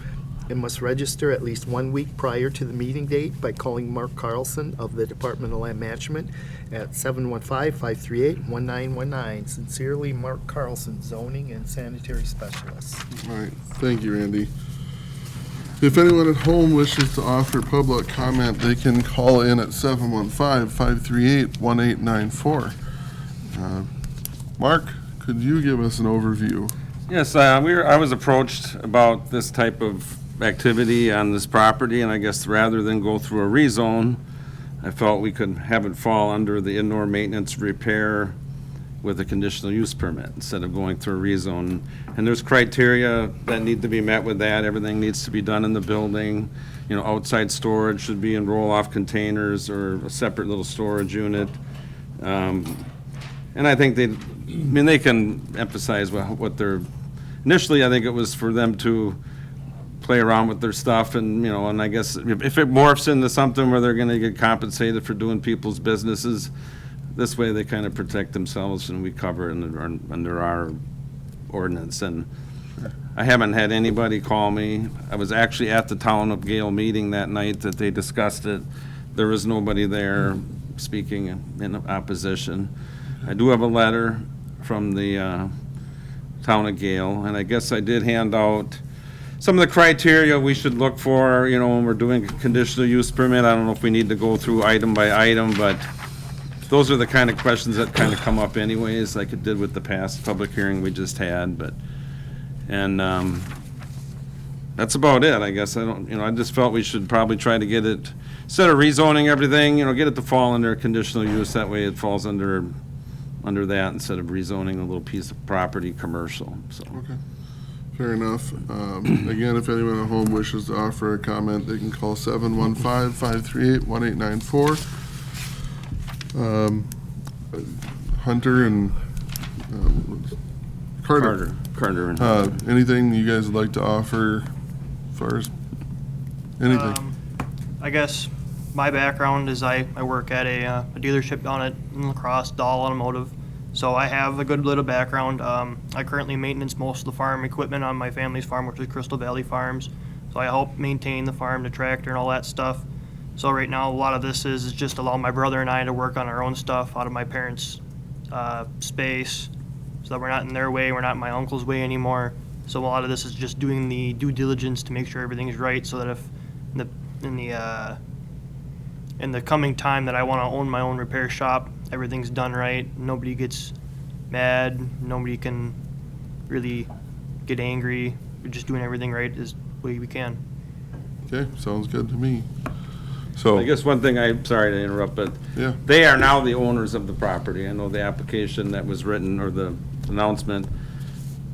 and must register at least 1 week prior to the meeting date by calling Mark Carlson of the Department of Land Management at 715-538-1919. Sincerely, Mark Carlson, Zoning and Sanitary Specialist. All right, thank you, Randy. If anyone at home wishes to offer public comment, they can call in at 715-538-1894. Mark, could you give us an overview? Yes, I was approached about this type of activity on this property, and I guess rather than go through a rezone, I felt we could have it fall under the indoor maintenance repair with a conditional use permit instead of going through a rezone. And there's criteria that need to be met with that. Everything needs to be done in the building. You know, outside storage should be in roll-off containers or a separate little storage unit. And I think they can emphasize what they're, initially I think it was for them to play around with their stuff and, you know, and I guess if it morphs into something where they're gonna get compensated for doing people's businesses, this way they kind of protect themselves and we cover it under our ordinance. And I haven't had anybody call me. I was actually at the Town of Gale meeting that night that they discussed it. There was nobody there speaking in opposition. I do have a letter from the Town of Gale, and I guess I did hand out some of the criteria we should look for, you know, when we're doing a conditional use permit. I don't know if we need to go through item by item, but those are the kind of questions that kind of come up anyways, like it did with the past public hearing we just had, but, and, that's about it, I guess. I just felt we should probably try to get it, instead of rezoning everything, get it to fall under conditional use, that way it falls under that instead of rezoning a little piece of property commercial, so. Okay. Fair enough. Again, if anyone at home wishes to offer a comment, they can call 715-538-1894. Hunter and Carter. Carter and anything you guys would like to offer as far as anything? I guess my background is I work at a dealership down at La Crosse, Dahl Automotive. So I have a good little background. I currently maintenance most of the farm equipment on my family's farm, which is Crystal Valley Farms. So I help maintain the farm, the tractor, and all that stuff. So right now, a lot of this is just allow my brother and I to work on our own stuff out of my parents' space, so that we're not in their way, we're not in my uncle's way anymore. So a lot of this is just doing the due diligence to make sure everything is right, so that if in the coming time that I want to own my own repair shop, everything's done right, nobody gets mad, nobody can really get angry. We're just doing everything right as way we can. Okay, sounds good to me. So I guess one thing, I'm sorry to interrupt, but yeah, they are now the owners of the property. I know the application that was written, or the announcement,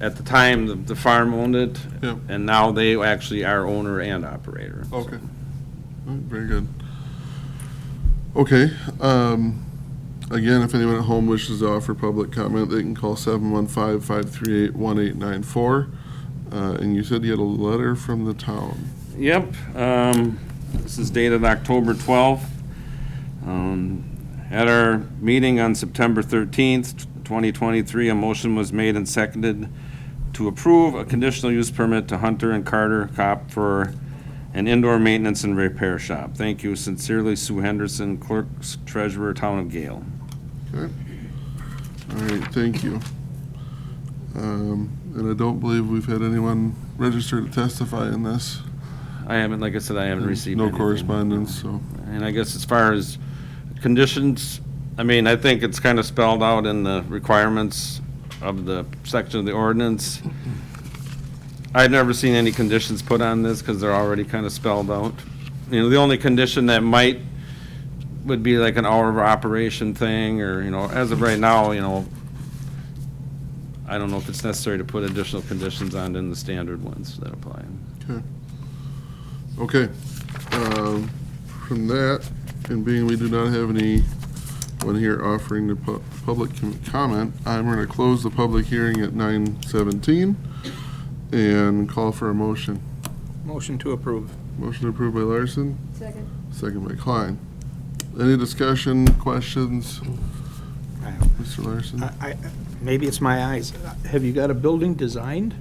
at the time, the farm owned it, yeah. and now they actually are owner and operator. Okay. Very good. Okay. Again, if anyone at home wishes to offer public comment, they can call 715-538-1894. And you said you had a letter from the town. Yep. This is dated October 12th. At our meeting on September 13th, 2023, a motion was made and seconded to approve a conditional use permit to Hunter and Carter Cop for an indoor maintenance and repair shop. Thank you. Sincerely, Sue Henderson, Clerk, Treasurer, Town of Gale. Okay. All right, thank you. And I don't believe we've had anyone register to testify in this. I haven't, like I said, I haven't received no anything. Correspondence, so. And I guess as far as conditions, I mean, I think it's kind of spelled out in the requirements of the section of the ordinance. I've never seen any conditions put on this because they're already kind of spelled out. The only condition that would be like an hour of operation thing, or, as of right now, I don't know if it's necessary to put additional conditions on in the standard ones that apply. Okay. From that, and being we do not have anyone here offering the public comment, I'm going to close the public hearing at 9:17 and call for a motion. Motion to approve. Motion approved by Larson. Second. Second by Klein. Any discussion, questions? Mr. Larson? Maybe it's my eyes. Have you got a building designed?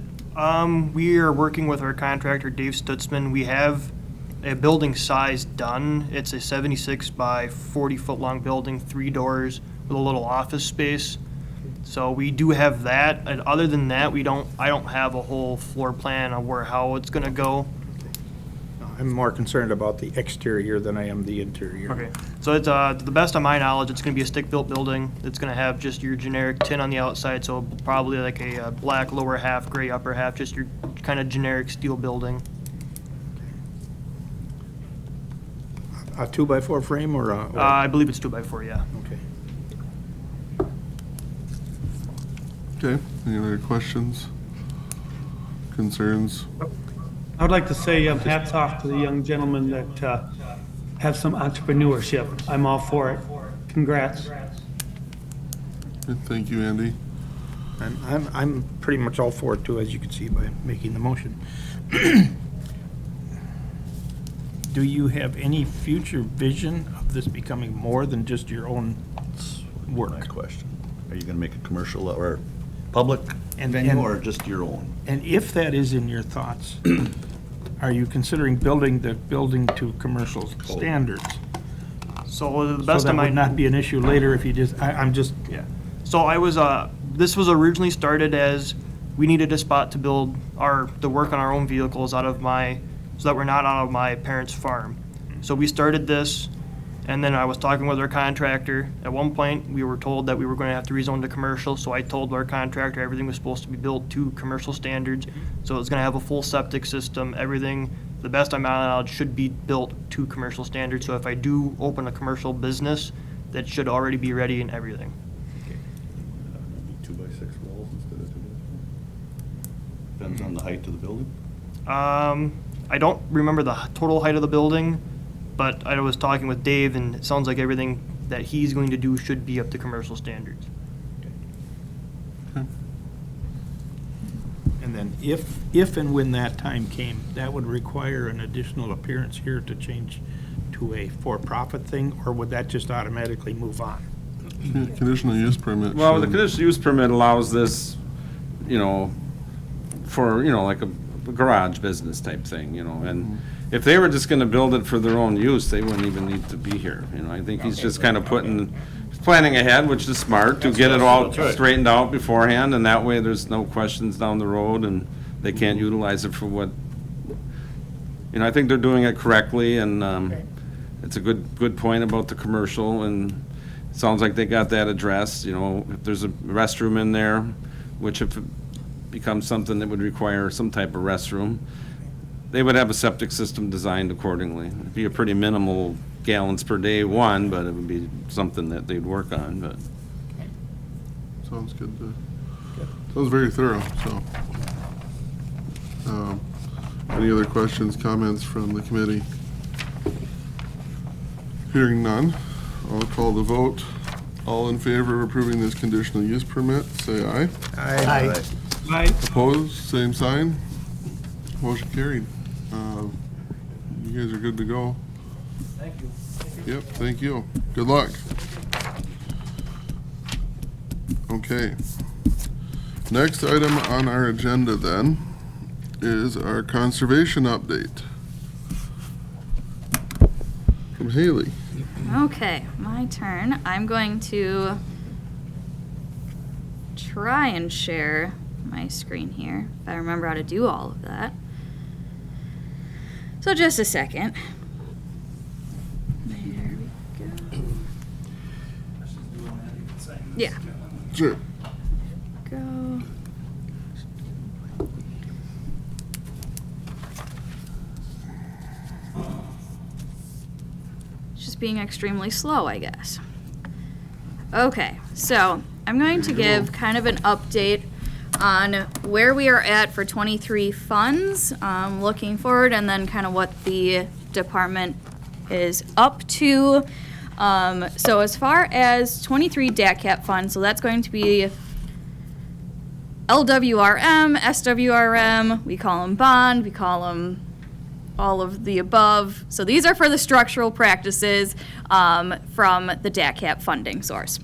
We are working with our contractor, Dave Stutzman. We have a building size done. It's a 76 by 40 foot long building, 3 doors with a little office space. So we do have that. And other than that, I don't have a whole floor plan of how it's gonna go. I'm more concerned about the exterior than I am the interior. Okay, so it's, to the best of my knowledge, it's gonna be a stick-built building. It's gonna have just your generic tin on the outside, so probably like a black lower half, gray upper half, just your kind of generic steel building. A 2x4 frame or a? I believe it's 2x4, yeah. Okay. Okay, any other questions, concerns? I would like to say hats off to the young gentlemen that have some entrepreneurship. I'm all for it. Congrats. Thank you, Andy. I'm pretty much all for it too, as you can see by making the motion. Do you have any future vision of this becoming more than just your own work? Nice question. Are you going to make a commercial or public venue or just your own? And if that is in your thoughts, are you considering building the building to commercial standards? So the best of my... that would not be an issue later if you just, I'm just... Yeah. So I was, this was originally started as we needed a spot to build the work on our own vehicles so that we're not out of my parents' farm. So we started this And then I was talking with our contractor. At one point, we were told that we were going to have to rezone to commercial, so I told our contractor everything was supposed to be built to commercial standards. So it's going to have a full septic system, everything, the best of my knowledge, should be built to commercial standards. So if I do open a commercial business, that should already be ready and everything. 2x6 walls instead of 2x4? Depends on the height of the building? I don't remember the total height of the building, but I was talking with Dave, and it sounds like everything that he's going to do should be up to commercial standards. And then if and when that time came, that would require an additional appearance here to change to a for-profit thing, or would that just automatically move on? Conditional use permit. Well, the should- conditional use permit allows this, for, like a garage business type thing, and if they were just gonna build it for their own use, they wouldn't even need to be here, I think he's just kind of planning ahead, which is smart, to get it all straightened out beforehand, and that way there's no questions down the road, and they can't utilize it for what, I think they're doing it correctly, and, it's a good point about the commercial, and it sounds like they got that addressed, if there's a restroom in there, which if it becomes something that would require some type of restroom, they would have a septic system designed accordingly. It'd be a pretty minimal gallons per day one, but it would be something that they'd work on, but. Sounds good. Sounds very thorough, so. Any other questions, comments from the committee? Hearing none, I'll call the vote. All in favor of approving this conditional use permit, say aye. Aye. Opposed, same sign. Motion carried. You guys are good to go. Thank you. Yep, thank you. Good luck. Okay. Next item on our agenda then is our conservation update. From Haley. Okay, my turn. I'm going to try and share my screen here, if I remember how to do all of that. So just a second. There we go. Yeah. Sure. Go. It's just being extremely slow, I guess. Okay, so I'm going to give kind of an update on where we are at for 23 funds, looking forward, and then kind of what the department is up to. So as far as 23 DATCAP funds, so that's going to be LWRM, SWRM, we call them bond, we call them all of the above. So these are for the structural practices from the DATCAP funding source.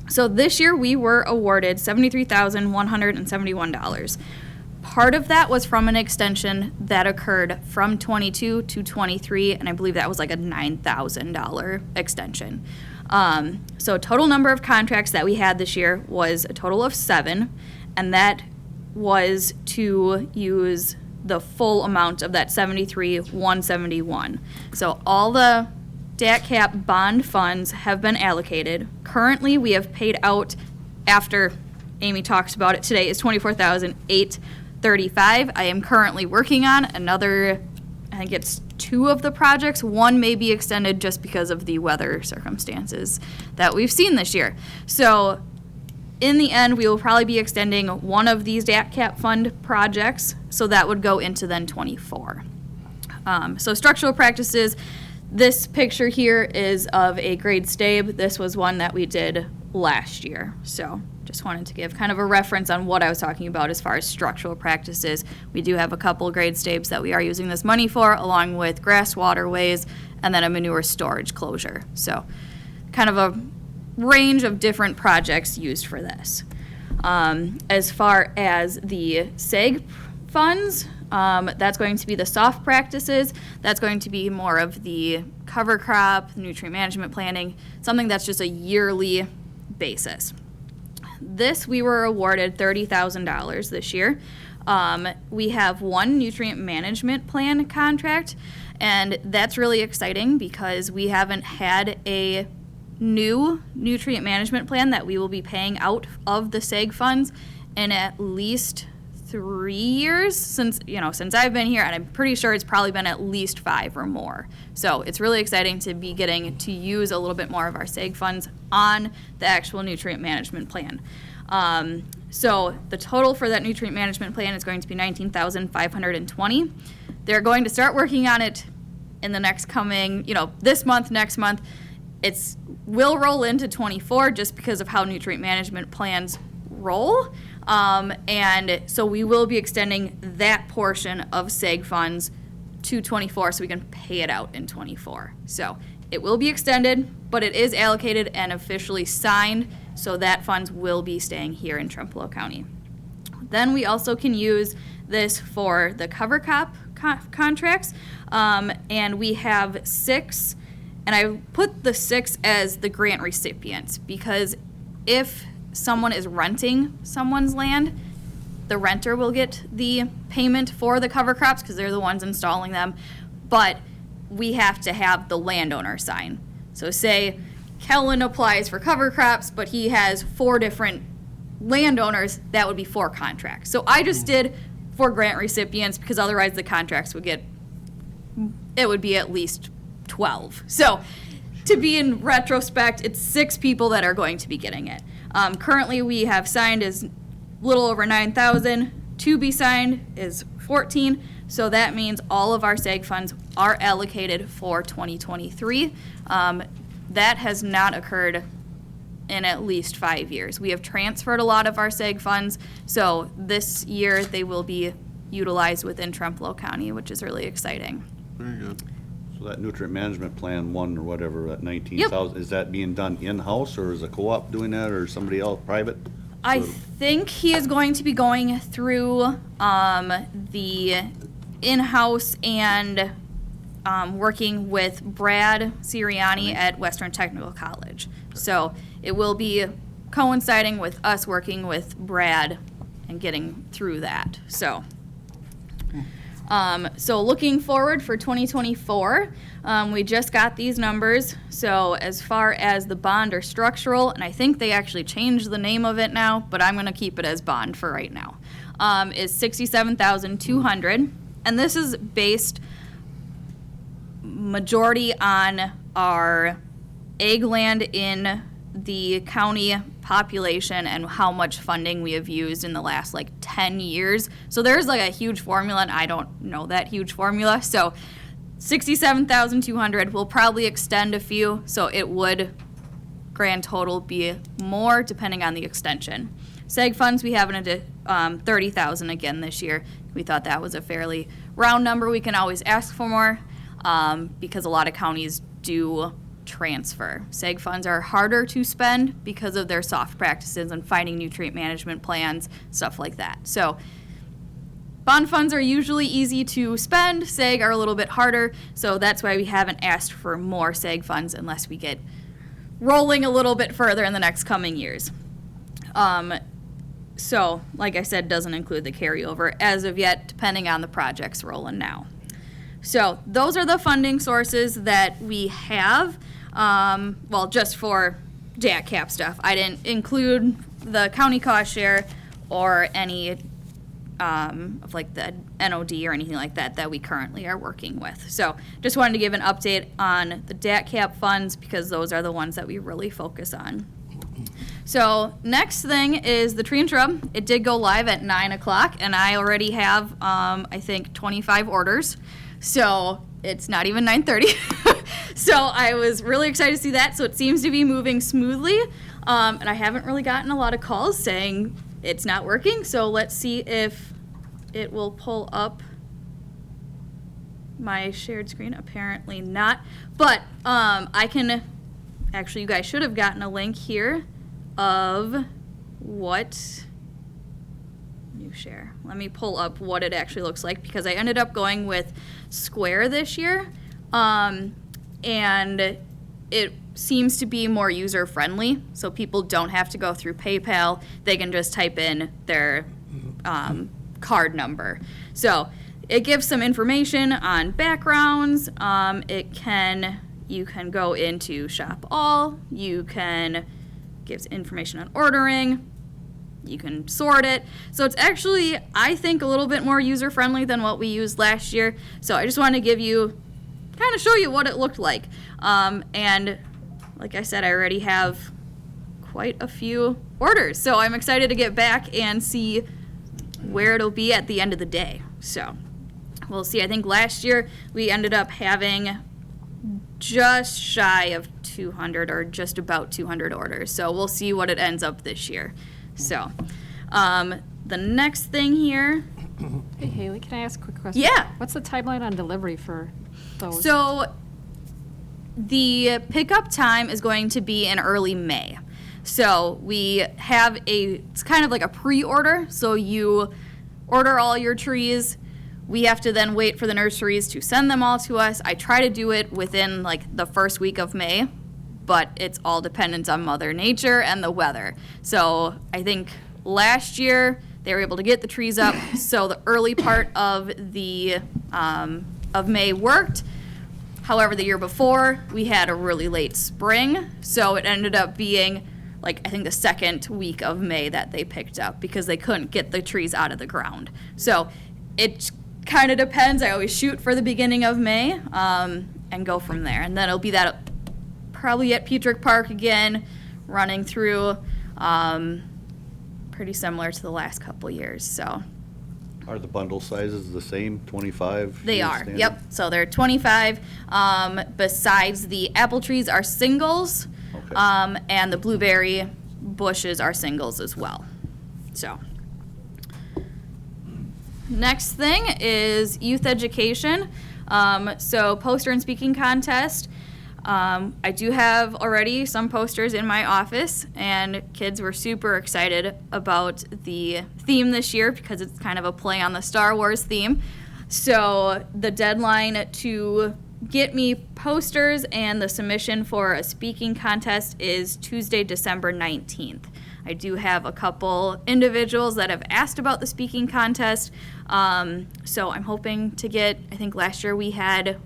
So this year we were awarded $73,171. Part of that was from an extension that occurred from 22 to 23, and I believe that was like a $9,000 extension. So total number of contracts that we had this year was a total of 7, and that was to use the full amount of that $73,171. So all the DATCAP bond funds have been allocated. Currently, we have paid out, after Amy talks about it today, is $24,835. I am currently working on another, I think it's 2 of the projects. One may be extended just because of the weather circumstances that we've seen this year. So in the end, we will probably be extending one of these DATCAP fund projects, so that would go into then 24. So structural practices, this picture here is of a grade stabe. This was one that we did last year. So just wanted to give kind of a reference on what I was talking about as far as structural practices. We do have a couple grade stabes that we are using this money for, along with grass waterways and then a manure storage closure. So kind of a range of different projects used for this. As far as the SEG funds, that's going to be the soft practices. That's going to be more of the cover crop, nutrient management planning, something that's just a yearly basis. This, we were awarded $30,000 this year. We have one nutrient management plan contract, and that's really exciting because we haven't had a new nutrient management plan that we will be paying out of the SEG funds in at least 3 years since I've been here, and I'm pretty sure it's probably been at least 5 or more. So it's really exciting to be getting to use a little bit more of our SEG funds on the actual nutrient management plan. So the total for that nutrient management plan is going to be $19,520. They're going to start working on it in the next coming, this month, next month. Will roll into 24 just because of how nutrient management plans roll. And so we will be extending that portion of SEG funds to 24 so we can pay it out in 24. So it will be extended, but it is allocated and officially signed, so that funds will be staying here in Trempealeau County. Then we also can use this for the cover crop contracts, and we have 6, and I put the 6 as the grant recipients because if someone is renting someone's land, the renter will get the payment for the cover crops because they're the ones installing them, but we have to have the landowner sign. So say Kellen applies for cover crops, but he has 4 different landowners, that would be 4 contracts. So I just did 4 grant recipients because otherwise the contracts would be at least 12. So to be in retrospect, it's 6 people that are going to be getting it. Currently, we have signed is a little over 9,000. To be signed is 14. So that means all of our SEG funds are allocated for 2023. That has not occurred in at least 5 years. We have transferred a lot of our SEG funds. So this year, they will be utilized within Trempealeau County, which is really exciting. Very good. So that nutrient management plan 1 or whatever, that 19,000, is that being done in-house or is a co-op doing that or somebody else, private? I think he is going to be going through the in-house and working with Brad Sirianni at Western Technical College. So it will be coinciding with us working with Brad and getting through that. So looking forward for 2024, we just got these numbers. So as far as the bond or structural, and I think they actually changed the name of it now, but I'm going to keep it as bond for right now, is $67,200. And this is based majority on our ag land in the county population and how much funding we have used in the last 10 years. So there's a huge formula, and I don't know that huge formula. So 67,200 will probably extend a few, so it would grand total be more depending on the extension. SEG funds, we have an 30,000 again this year. We thought that was a fairly round number. We can always ask for more because a lot of counties do transfer. SEG funds are harder to spend because of their soft practices and finding nutrient management plans, stuff like that. So bond funds are usually easy to spend. SEG are a little bit harder, so that's why we haven't asked for more SEG funds unless we get rolling a little bit further in the next coming years. So, like I said, doesn't include the carryover as of yet, depending on the projects rolling now. So those are the funding sources that we have, just for DAT-CAP stuff. I didn't include the county cost share or any of the NOD or anything like that we currently are working with. So just wanted to give an update on the DAT-CAP funds because those are the ones that we really focus on. So next thing is the tree and shrub. It did go live at 9 o'clock, and I already have, I think, 25 orders. So it's not even 9:30. So I was really excited to see that. So it seems to be moving smoothly. And I haven't really gotten a lot of calls saying it's not working. So let's see if it will pull up my shared screen. Apparently not. But I can, actually, you guys should have gotten a link here of what, new share. Let me pull up what it actually looks like because I ended up going with Square this year. And it seems to be more user friendly, so people don't have to go through PayPal. They can just type in their card number. So it gives some information on backgrounds. You can go into Shop All. You can gives information on ordering. You can sort it. So it's actually, I think, a little bit more user-friendly than what we used last year. So I just wanted to give you, kind of show you what it looked like. And like I said, I already have quite a few orders. So I'm excited to get back and see where it'll be at the end of the day. So we'll see. I think last year we ended up having just shy of 200 or just about 200 orders. So we'll see what it ends up this year. So the next thing here. Hey, Haley, can I ask a quick question? Yeah. What's the timeline on delivery for those? So the pickup time is going to be in early May. So we have it's kind of like a pre-order. So you order all your trees. We have to then wait for the nurseries to send them all to us. I try to do it within like the first week of May, but it's all dependent on Mother Nature and the weather. So I think last year they were able to get the trees up, so the early part of May worked. However, the year before we had a really late spring, so it ended up being like I think the second week of May that they picked up because they couldn't get the trees out of the ground. So it kind of depends. I always shoot for the beginning of May and go from there, and then it'll be that probably at Petrick Park again, running through, pretty similar to the last couple years. So Are the bundle sizes the same, 25? they year are. standard? Yep. So they're 25. Besides the apple trees are singles, and the blueberry bushes are singles as well. So next thing is youth education. So poster and speaking contest. I do have already some posters in my office, and kids were super excited about the theme this year because it's kind of a play on the Star Wars theme. So the deadline to get me posters and the submission for a speaking contest is Tuesday, December 19th. I do have a couple individuals that have asked about the speaking contest, so I'm hoping to get, I think last year we had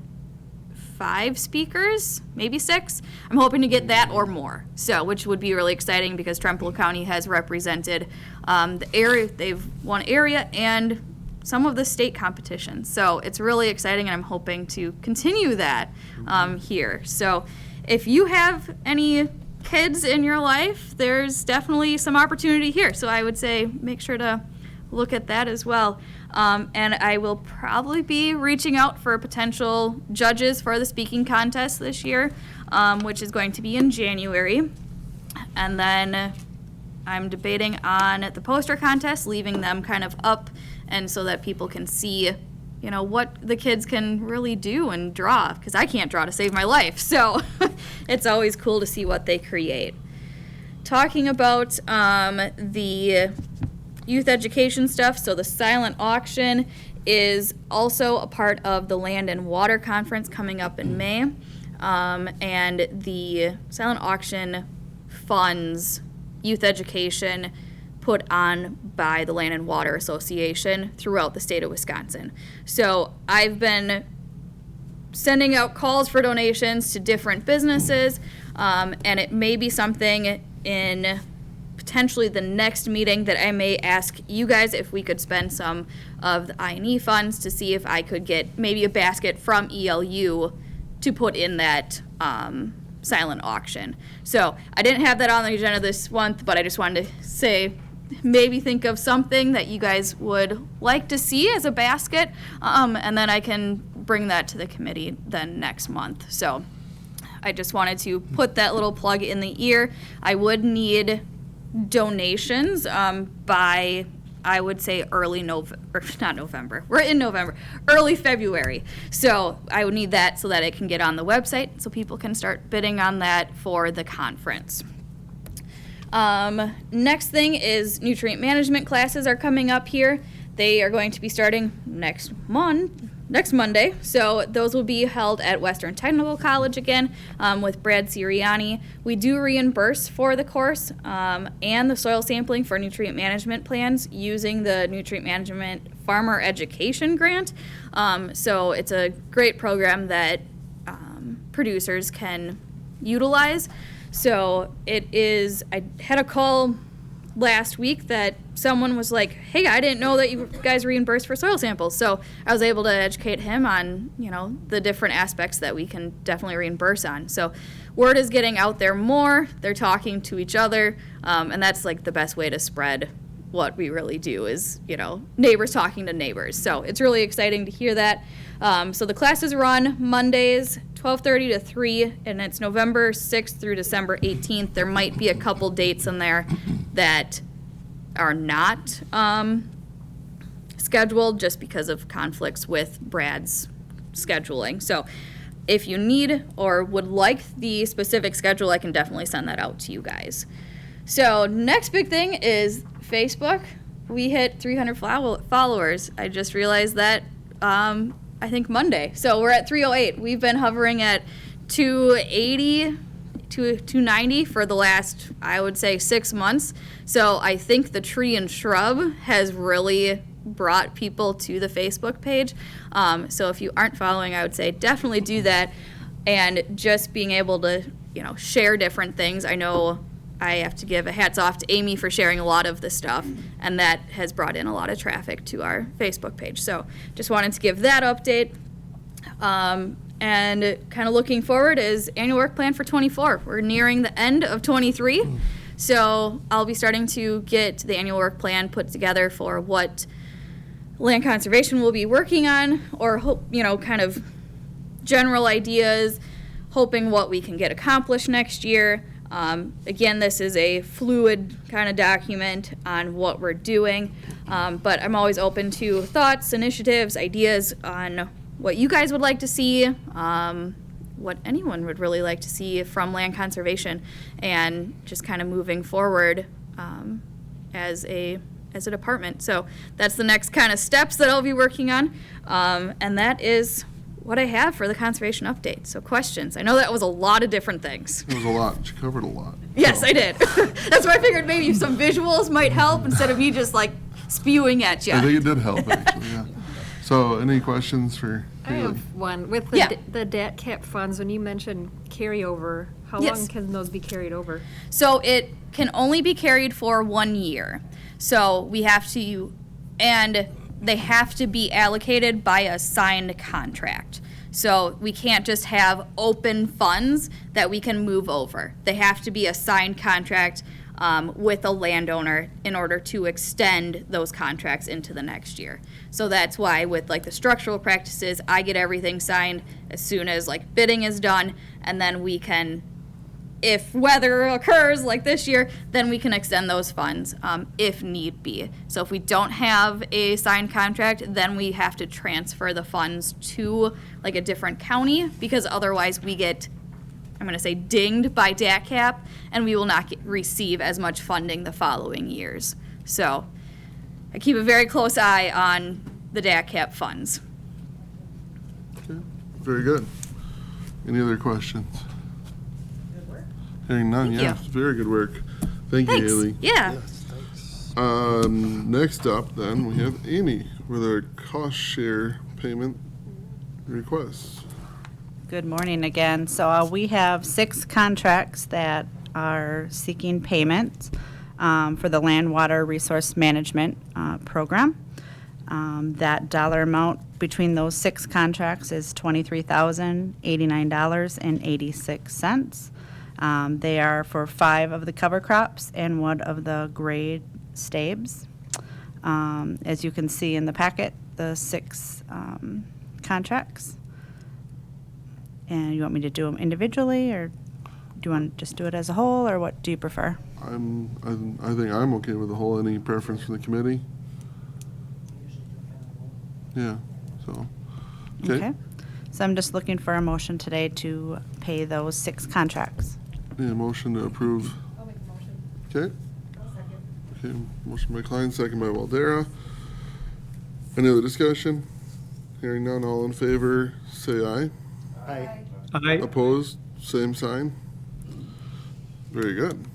5 speakers, maybe 6. I'm hoping to get that or more, so which would be really exciting because Trempealeau County has represented the area. They've won area and some of the state competitions, so it's really exciting, and I'm hoping to continue that here. So if you have any kids in your life, there's definitely some opportunity here, so I would say make sure to look at that as well. And I will probably be reaching out for potential judges for the speaking contest this year, which is going to be in January. And then I'm debating on the poster contest, leaving them kind of up and so that people can see, you know, what the kids can really do and draw, because I can't draw to save my life. So it's always cool to see what they create. Talking about the youth education stuff, so the silent auction is also a part of the Land and Water Conference coming up in May, and the silent auction funds youth education put on by the Land and Water Association throughout the state of Wisconsin. So I've been sending out calls for donations to different businesses, and it may be something in potentially the next meeting that I may ask you guys if we could spend some of the I&E funds to see if I could get maybe a basket from ELU to put in that silent auction. So I didn't have that on the agenda this month, but I just wanted to say maybe think of something that you guys would like to see as a basket, and then I can bring that to the committee then next month. So I just wanted to put that little plug in the ear. I would need donations by, I would say, early November, not November, we're in November, early February. So I would need that so that it can get on the website so people can start bidding on that for the conference. Next thing is nutrient management classes are coming up here. They are going to be starting next month, next Monday. So those will be held at Western Technical College again with Brad Sirianni. We do reimburse for the course and the soil sampling for nutrient management plans using the Nutrient Management Farmer Education Grant. So it's a great program that producers can utilize. So it is, I had a call last week that someone was like, hey, I didn't know that you guys reimburse for soil samples. So I was able to educate him on, the different aspects that we can definitely reimburse on. So word is getting out there more. They're talking to each other. And that's like the best way to spread what we really do is, neighbors talking to neighbors. So it's really exciting to hear that. So the classes run Mondays, 12:30 to 3, and it's November 6th through December 18th. There might be a couple dates in there that are not scheduled just because of conflicts with Brad's scheduling. So if you need or would like the specific schedule, I can definitely send that out to you guys. So next big thing is Facebook. We hit 300 followers. I just realized that I think Monday. So we're at 308. We've been hovering at 280 to 290 for the last, I would say, 6 months. So I think the tree and shrub has really brought people to the Facebook page. So if you aren't following, I would say definitely do that. And just being able to, share different things. I know I have to give a hats off to Amy for sharing a lot of this stuff, and that has brought in a lot of traffic to our Facebook page. So just wanted to give that update. And kind of looking forward is annual work plan for 24. We're nearing the end of 23. So I'll be starting to get the annual work plan put together for what land conservation will be working on, or kind of general ideas, hoping what we can get accomplished next year. Again, this is a fluid kind of document on what we're doing, but I'm always open to thoughts, initiatives, ideas on what you guys would like to see, what anyone would really like to see from land conservation, and just kind of moving forward as a department. So that's the next kind of steps that I'll be working on, and that is what I have for the conservation update. So questions. I know that was a lot of different things. It was a lot. She covered a lot. Yes, I did. That's why I figured maybe some visuals might help instead of me just like spewing at you. I think it did help, actually, yeah. So any questions for I Haley? have one. With the DAT cap funds, when you mentioned carryover, how Yes. long can those be carried over? So it can only be carried for 1 year. So we have to, and they have to be allocated by a signed contract. So we can't just have open funds that we can move over. They have to be a signed contract with a landowner in order to extend those contracts into the next year. So that's why with like the structural practices, I get everything signed as soon as like bidding is done, and then we can, if weather occurs like this year, then we can extend those funds if need be. So if we don't have a signed contract, then we have to transfer the funds to like a different county, because otherwise we get, I'm going to say, dinged by DAT cap, and we will not receive as much funding the following years. So I keep a very close eye on the DAT cap funds. Okay, very good. Any other questions? Hearing none, Thank yeah, you. it's very good work. Thank Thanks. you, Haley. Yeah. Next up, then, we have Amy with our cost share payment requests. Good morning again. So we have 6 contracts that are seeking payment for the Land Water Resource Management Program. That dollar amount between those 6 contracts is $23,089.86. They are for 5 of the cover crops and 1 of the grade stabes. As you can see in the packet, the 6 contracts. And you want me to do them individually, or do you want to just do it as a whole, or what do you prefer? I think I'm okay with the whole. Any preference from the committee? Yeah, so, okay. So I'm just looking for a motion today to pay those 6 contracts. Need a motion to approve. I'll make a motion. Okay. Okay, motion by Klein, second by Waldera. Any other discussion? Hearing none, all in favor, say aye. Aye. Aye. Opposed, same sign. Very good.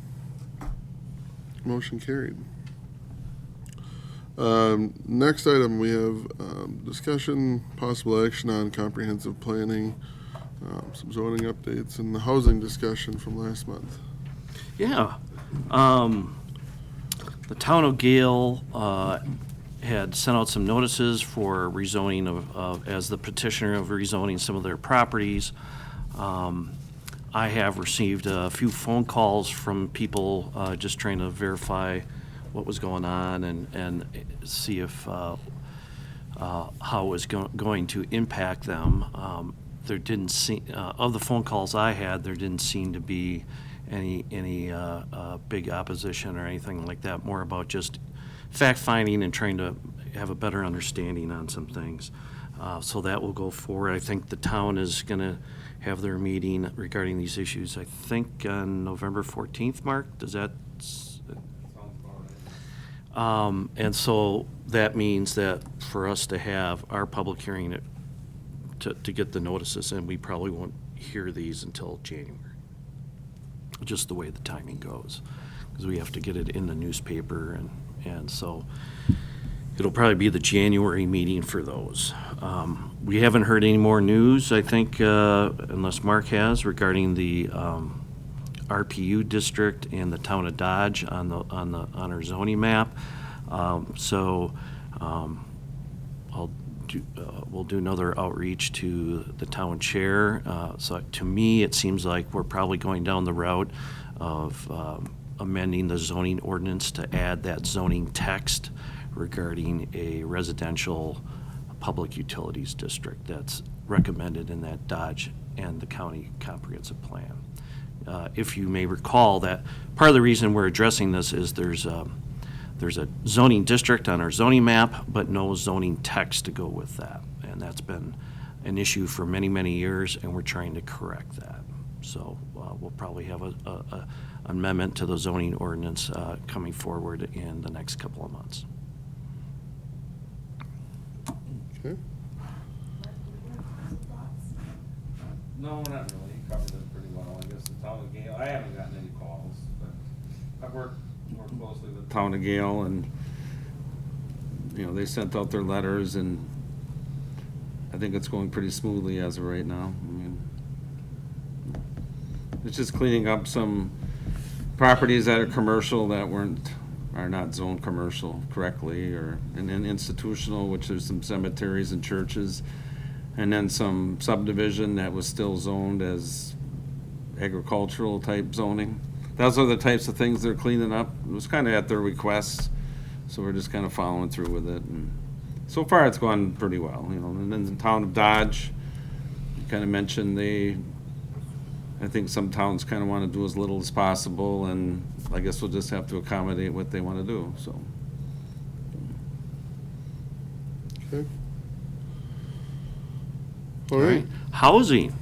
Motion carried. Next item, we have discussion, possible action on comprehensive planning, some zoning updates, and the housing discussion from last month. Yeah. The town of Gale had sent out some notices for rezoning of as the petitioner of rezoning some of their properties. I have received a few phone calls from people just trying to verify what was going on and see if how it was going to impact them. There didn't seem, of the phone calls I had, there didn't seem to be any big opposition or anything like that. More about just fact-finding and trying to have a better understanding on some things. So that will go forward. I think the town is going to have their meeting regarding these issues, I think on November 14th, Mark? Does that? And so that means that for us to have our public hearing to get the notices, and we probably won't hear these until January. Just the way the timing goes, because we have to get it in the newspaper, and so it'll probably be the January meeting for those. We haven't heard any more news, I think, unless Mark has, regarding the RPU district and the town of Dodge on our zoning map. We'll do another outreach to the town chair. So to me, it seems like we're probably going down the route of amending the zoning ordinance to add that zoning text regarding a residential public utilities district that's recommended in that Dodge and the county comprehensive plan. If you may recall, that part of the reason we're addressing this is there's a zoning district on our zoning map, but no zoning text to go with that. And that's been an issue for many, many years, and we're trying to correct that. So we'll probably have a amendment to the zoning ordinance coming forward in the next couple of months. Okay. No, not really. You covered it pretty well. I guess the town of Gale, I haven't gotten any calls, but I've worked more closely with the town of Gale, and, you know, they sent out their letters, and I think it's going pretty smoothly as of right now. I mean, it's just cleaning up some properties that are commercial that are not zoned commercial correctly, or, and then institutional, which there's some cemeteries and churches, and then some subdivision that was still zoned as agricultural type zoning. Those are the types of things they're cleaning up. It was kind of at their request, so we're just kind of following through with it. And so far, it's gone pretty well, you know. And then the town of Dodge, you kind of mentioned I think some towns kind of want to do as little as possible, and I guess we'll just have to accommodate what they want to do, so. Okay. All right. Housing.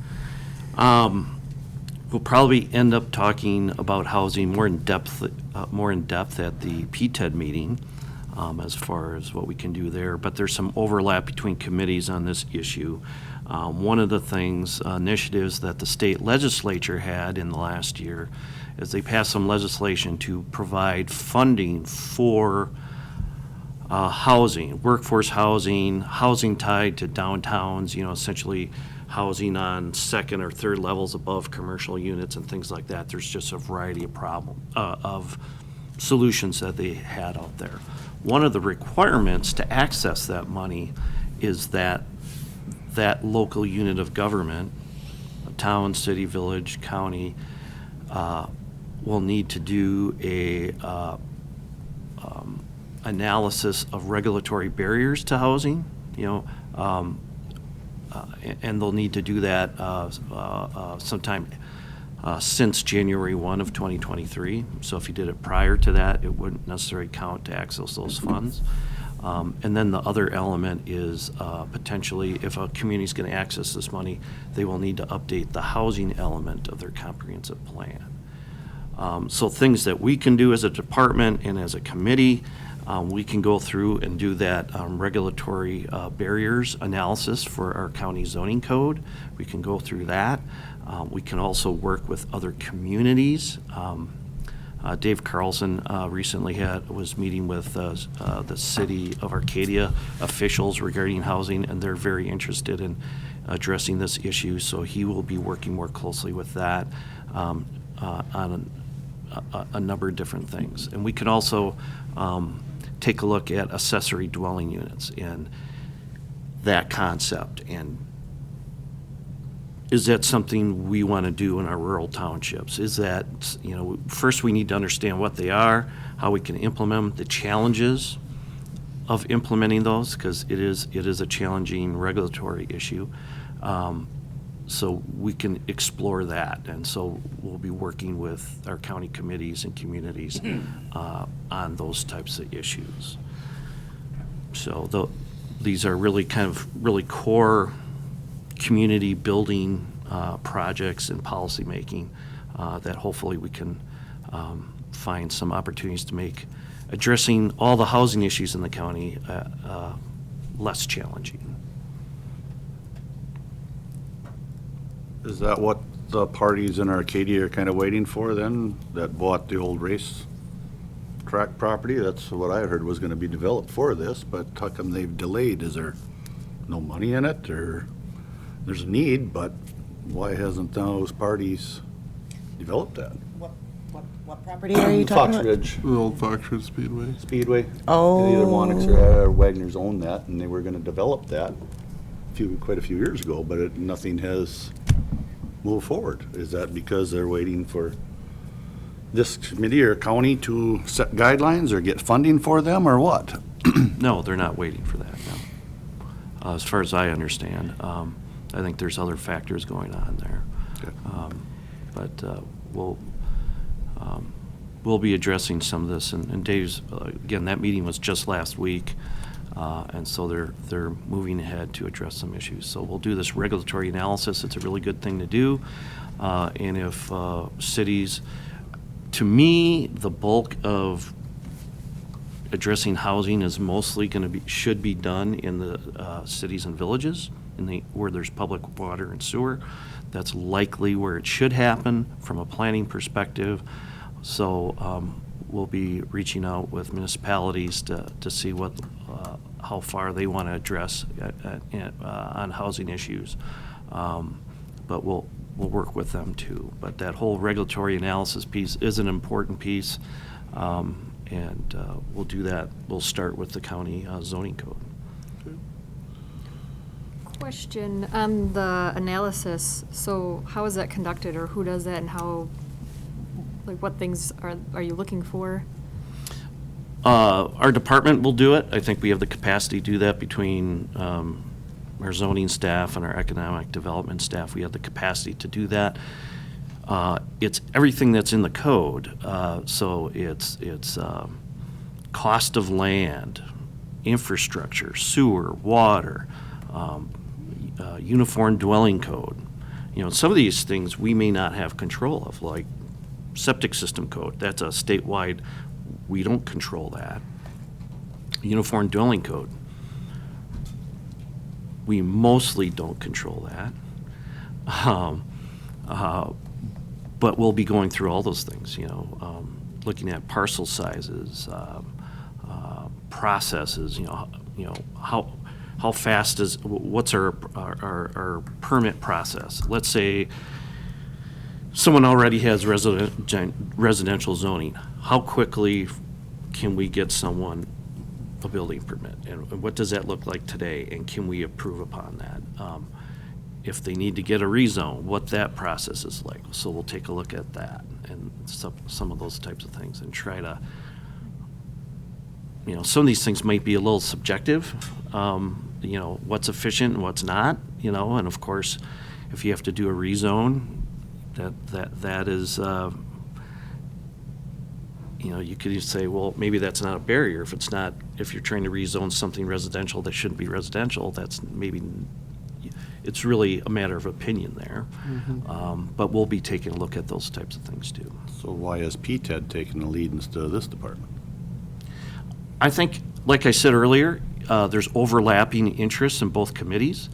We'll probably end up talking about housing more in depth at the PTED meeting, as far as what we can do there. But there's some overlap between committees on this issue. One of the initiatives that the state legislature had in the last year is they passed some legislation to provide funding for housing, workforce housing, housing tied to downtowns, you know, essentially housing on second or third levels above commercial units and things like that. There's just a variety of solutions that they had out there. One of the requirements to access that money is that local unit of government, a town, city, village, county, will need to do a analysis of regulatory barriers to housing, you know, and they'll need to do that sometime since January 1 of 2023. So if you did it prior to that, it wouldn't necessarily count to access those funds. And then the other element is potentially if a community is going to access this money, they will need to update the housing element of their comprehensive plan. So things that we can do as a department and as a committee, We can go through and do that regulatory barriers analysis for our county zoning code. We can go through that. We can also work with other communities. Dave Carlson recently was meeting with the city of Arcadia officials regarding housing, and they're very interested in addressing this issue, so he will be working more closely with that on a number of different things. And we can also take a look at accessory dwelling units and that concept, and is that something we want to do in our rural townships? Is that, first we need to understand what they are, how we can implement them, the challenges of implementing those, because it is a challenging regulatory issue. So we can explore that, and so we'll be working with our county committees and communities on those types of issues. So these are really kind of really core community building projects and policy making that hopefully we can find some opportunities to make addressing all the housing issues in the county less challenging. Is that what the parties in Arcadia are kind of waiting for then, that bought the old race track property? That's what I heard was going to be developed for this, but how come they've delayed? Is there no money in it, or there's a need, but why hasn't those parties developed that? What property are you talking about? Foxridge. The old Foxridge Speedway. Speedway. Oh. Either Wanix or Wagner's owned that, and they were going to develop that quite a few years ago, but nothing has moved forward. Is that because they're waiting for this committee or county to set guidelines or get funding for them, or what? No, they're not waiting for that, no. As far as I understand, I think there's other factors going on there. Okay. But we'll be addressing some of this, and Dave's, again, that meeting was just last week, and so they're moving ahead to address some issues. So we'll do this regulatory analysis. It's a really good thing to do, and if cities, to me, the bulk of addressing housing is mostly should be done in the cities and villages, where there's public water and sewer. That's likely where it should happen from a planning perspective. So we'll be reaching out with municipalities to see how far they want to address on housing issues. But we'll work with them too. But that whole regulatory analysis piece is an important piece, and we'll do that. We'll start with the county zoning code. Question on the analysis. So how is that conducted, or who does that, and how, like, what things are you looking for? Our department will do it. I think we have the capacity to do that between our zoning staff and our economic development staff. We have the capacity to do that. It's everything that's in the code. So it's cost of land, infrastructure, sewer, water, uniform dwelling code. Some of these things we may not have control of, like septic system code. That's a statewide, we don't control that. Uniform dwelling code, we mostly don't control that. But we'll be going through all those things, looking at parcel sizes, processes, how fast what's our permit process? Let's say someone already has residential zoning. How quickly can we get someone a building permit? And what does that look like today? And can we approve upon that? If they need to get a rezone, what that process is like. So we'll take a look at that and some of those types of things and try to, some of these things might be a little subjective. What's efficient and what's not, and of course, if you have to do a rezone, that is, you could just say, well, maybe that's not a barrier. If you're trying to rezone something residential that shouldn't be residential, it's really a matter of opinion there. Mm-hmm. But we'll be taking a look at those types of things too. So why is PTED taking the lead instead of this department? I think, like I said earlier, there's overlapping interests in both committees.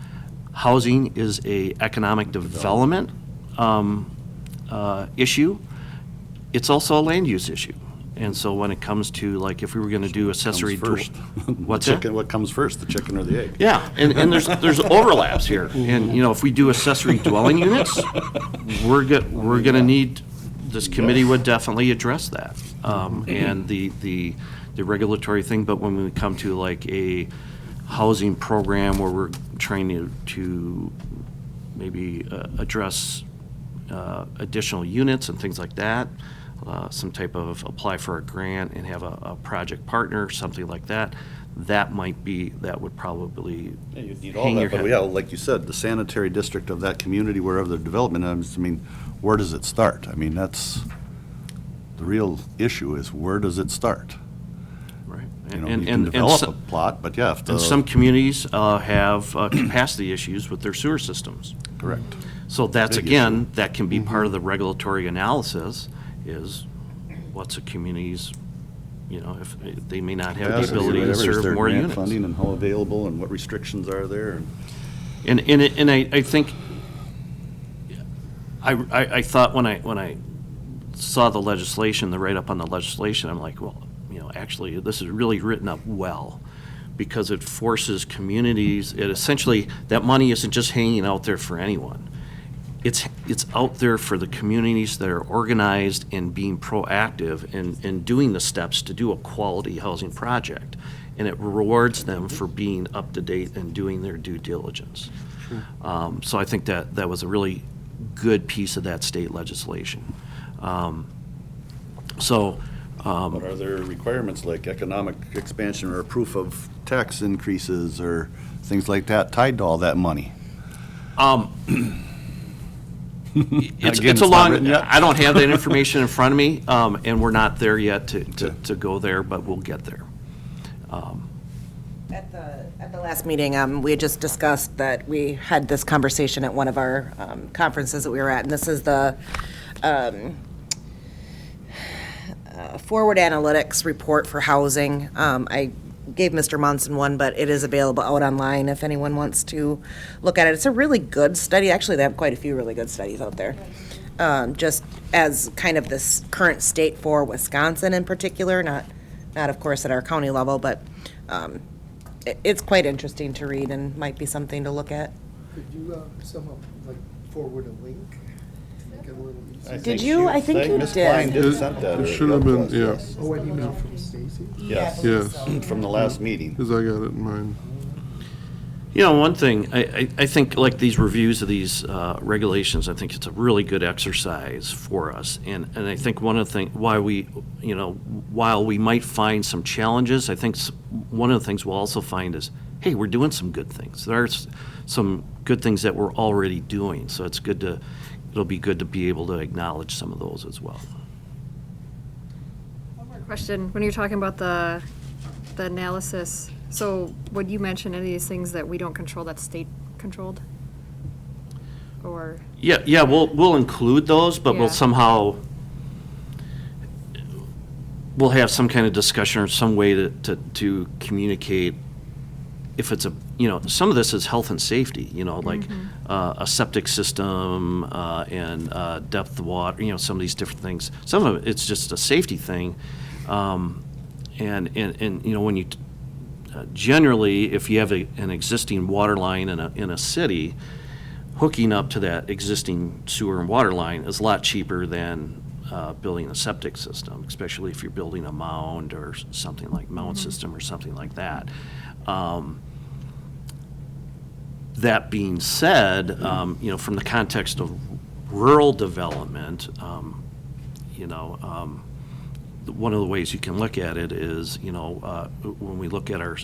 Housing is a economic development issue. It's also a land use issue. And so when it comes to, like, if we were gonna do accessory. First. What's The that? chicken, what comes first, the chicken or the egg? Yeah, and there's overlaps here. And, you know, if we do accessory dwelling units, we're gonna need, this committee would definitely address that. And the regulatory thing, but when we come to like a housing program where we're trying to maybe address additional units and things like that, some type of apply for a grant and have a project partner, something like that, that would probably Yeah, you'd need all hang your that, but head. yeah, like you said, the sanitary district of that community, wherever the development is, I mean, where does it start? I mean, that's, the real issue is, where does it start? Right. You know, you can develop a plot, but yeah, if the. And some communities have capacity issues with their sewer systems. Correct. So that's, Big again, that can be part of the regulatory analysis, is what's a community's, you know, if they may not have the Capacity, ability to whatever, is serve there more grant units. funding and how available and what restrictions are there? And I think, I thought when I saw the legislation, the write-up on the legislation, I'm like, well, you know, actually, this is really written up well, because it forces communities, it essentially, that money isn't just hanging out there for anyone. It's out there for the communities that are organized and being proactive and doing the steps to do a quality housing project. And it rewards them for being up to date and doing their due diligence. So I think that was a really good piece of that state legislation. But are there requirements like economic expansion or proof of tax increases or things like that tied to all that money? It's Again, a not long, written yet. I don't have that information in front of me, and we're not there yet to go there, but we'll get there. At the last meeting, we had just discussed that we had this conversation at one of our conferences that we were at, and this is the forward analytics report for housing. I gave Mr. Monson one, but it is available out online if anyone wants to look at it. It's a really good study. Actually, they have quite a few really good studies out there. Just as kind of this current state for Wisconsin in particular, not of course at our county level, but it's quite interesting to read and might be something to look at. Could you somehow like forward a link to make it a little easier? Did you? I think you Ms. Klein did. did send that. It should have been, yeah. Oh, an email from Stacy? Yes, Yes. from the last meeting. Because I got it in mind. You know, one thing, I think like these reviews of these regulations, I think it's a really good exercise for us. And I think one of the things, why we, you know, while we might find some challenges, I think one of the things we'll also find is, hey, we're doing some good things. There are some good things that we're already doing. So it's good to, it'll be good to be able to acknowledge some of those as well. One more question, when you're talking about the analysis, so would you mention any of these things that we don't control, that's state controlled? Or? Yeah, we'll include those, but we'll Yeah. somehow, we'll have some kind of discussion or some way to communicate if it's a, you know, some of this is health and safety, you know, like a septic system and depth of water, you know, some of these different things. Some of it, it's just a safety thing. And you know, when you, generally, if you have an existing water line in a city, hooking up to that existing sewer and water line is a lot cheaper than building a septic system, especially if you're building a mound or something like mound system or something like that. That being said, you know, from the context of rural development, you know, one of the ways you can look at it is, you know, when we look at our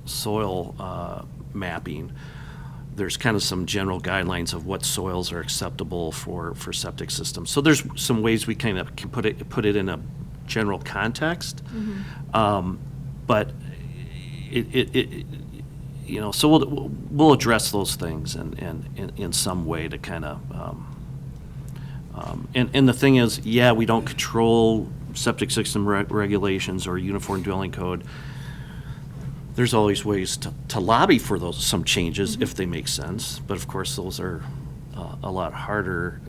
soil mapping, there's kind of some general guidelines of what soils are acceptable for septic systems. So there's some ways we kind of can put it in a general context. But it you know, so we'll address those things and in some way to kind of and the thing is, yeah, we don't control septic system regulations or uniform dwelling code, there's always ways to lobby for some changes if they make sense. But of course, those are a lot harder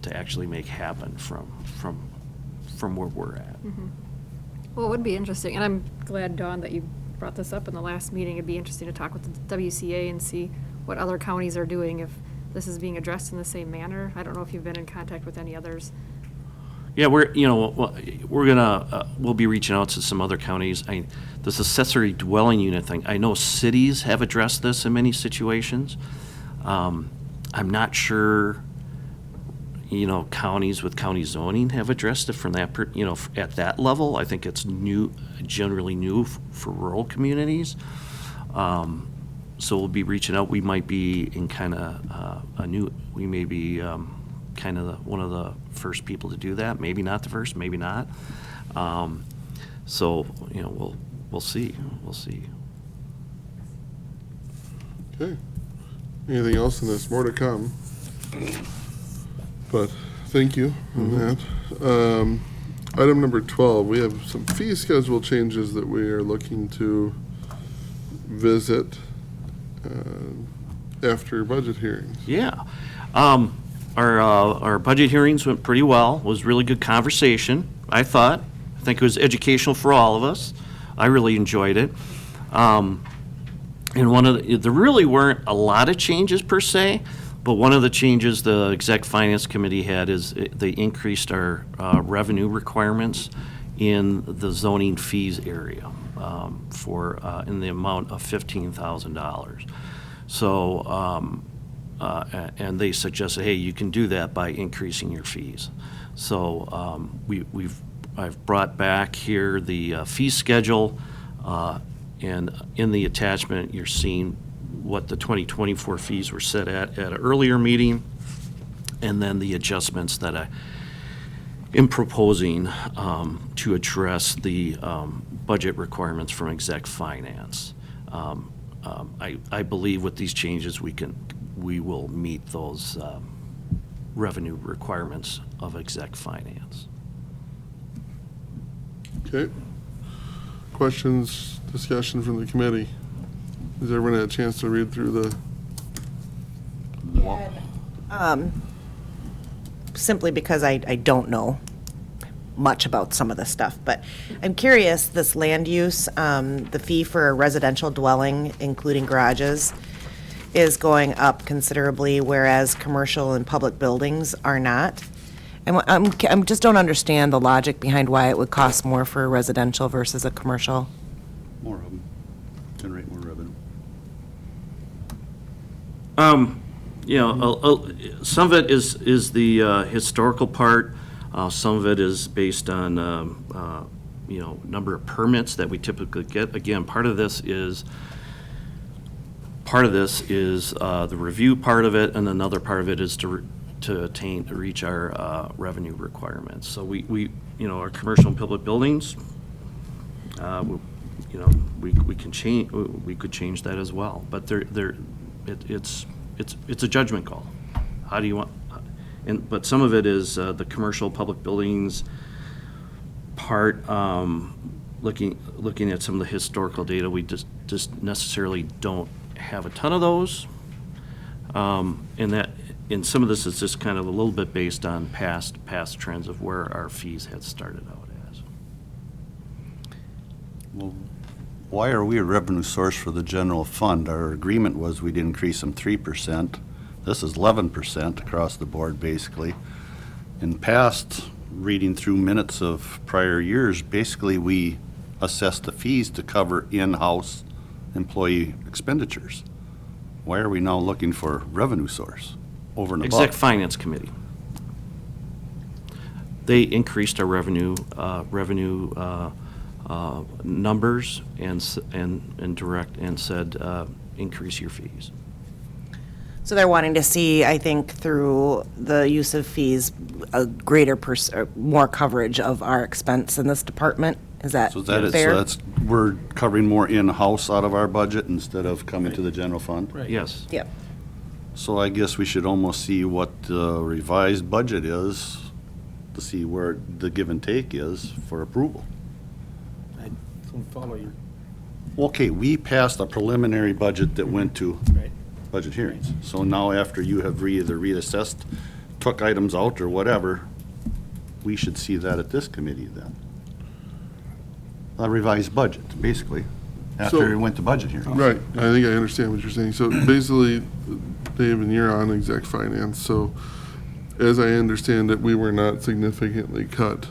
to actually make happen from where we're at. Well, it would be interesting, and I'm glad, Dawn, that you brought this up in the last meeting. It'd be interesting to talk with the WCA and see what other counties are doing, if this is being addressed in the same manner. I don't know if you've been in contact with any others. Yeah, we'll be reaching out to some other counties. This accessory dwelling unit thing, I know cities have addressed this in many situations. I'm not sure, counties with county zoning have addressed it from that, at that level. I think it's generally new for rural communities. So we'll be reaching out. We might be in we may be one of the first people to do that. Maybe not the first, maybe not. So, we'll see. We'll see. Okay. Anything else in this? More to come. But thank you on that. Item number 12, we have some fee schedule changes that we are looking to visit after budget hearings. Yeah. Our budget hearings went pretty well. It was really good conversation, I thought. I think it was educational for all of us. I really enjoyed it. And there really weren't a lot of changes per se, but one of the changes the Exec Finance Committee had is they increased our revenue requirements in the zoning fees area in the amount of $15,000. So, and they suggested, hey, you can do that by increasing your fees. So I've brought back here the fee schedule, and in the attachment, you're seeing what the 2024 fees were set at an earlier meeting, and then the adjustments that I am proposing to address the budget requirements from Exec Finance. I believe with these changes, we will meet those revenue requirements of Exec Finance. Okay. Questions, discussion from the committee? Has everyone had a chance to read through the? Simply because I don't know much about some of this stuff, but I'm curious, this land use, the fee for a residential dwelling, including garages, is going up considerably, whereas commercial and public buildings are not. And I just don't understand the logic behind why it would cost more for a residential versus a commercial. More of them, generate more revenue. Some of it is the historical part. Some of it is based on number of permits that we typically get. Again, part of this is the review part of it, and another part of it is to reach our revenue requirements. So we our commercial and public buildings, we could change that as well. But it's a judgment call. How do you want? But some of it is the commercial public buildings part. Looking at some of the historical data, we just necessarily don't have a ton of those, and some of this is just kind of a little bit based on past trends of where our fees had started out as. Well, why are we a revenue source for the general fund? Our agreement was we'd increase them 3%. This is 11% across the board, basically. In past, reading through minutes of prior years, basically we assessed the fees to cover in-house employee expenditures. Why are we now looking for revenue source over and above? Exec Finance Committee. They increased our revenue numbers and direct and said increase your fees. So they're wanting to see, I think, through the use of fees, a greater more coverage of our expense in this department. Is that fair? So we're covering more in-house out of our budget instead of coming to the general fund? Right. Yes. Yep. So I guess we should almost see what the revised budget is to see where the give and take is for approval. I don't follow you. Okay, we passed a preliminary budget that went to budget hearings. So now after you have either reassessed, took items out or whatever, we should see that at this committee then. A revised budget, basically, after So- it went to budget hearings. Right, I think I understand what you're saying. So basically, Dave, and you're on exec finance, so as I understand it, we were not significantly cut.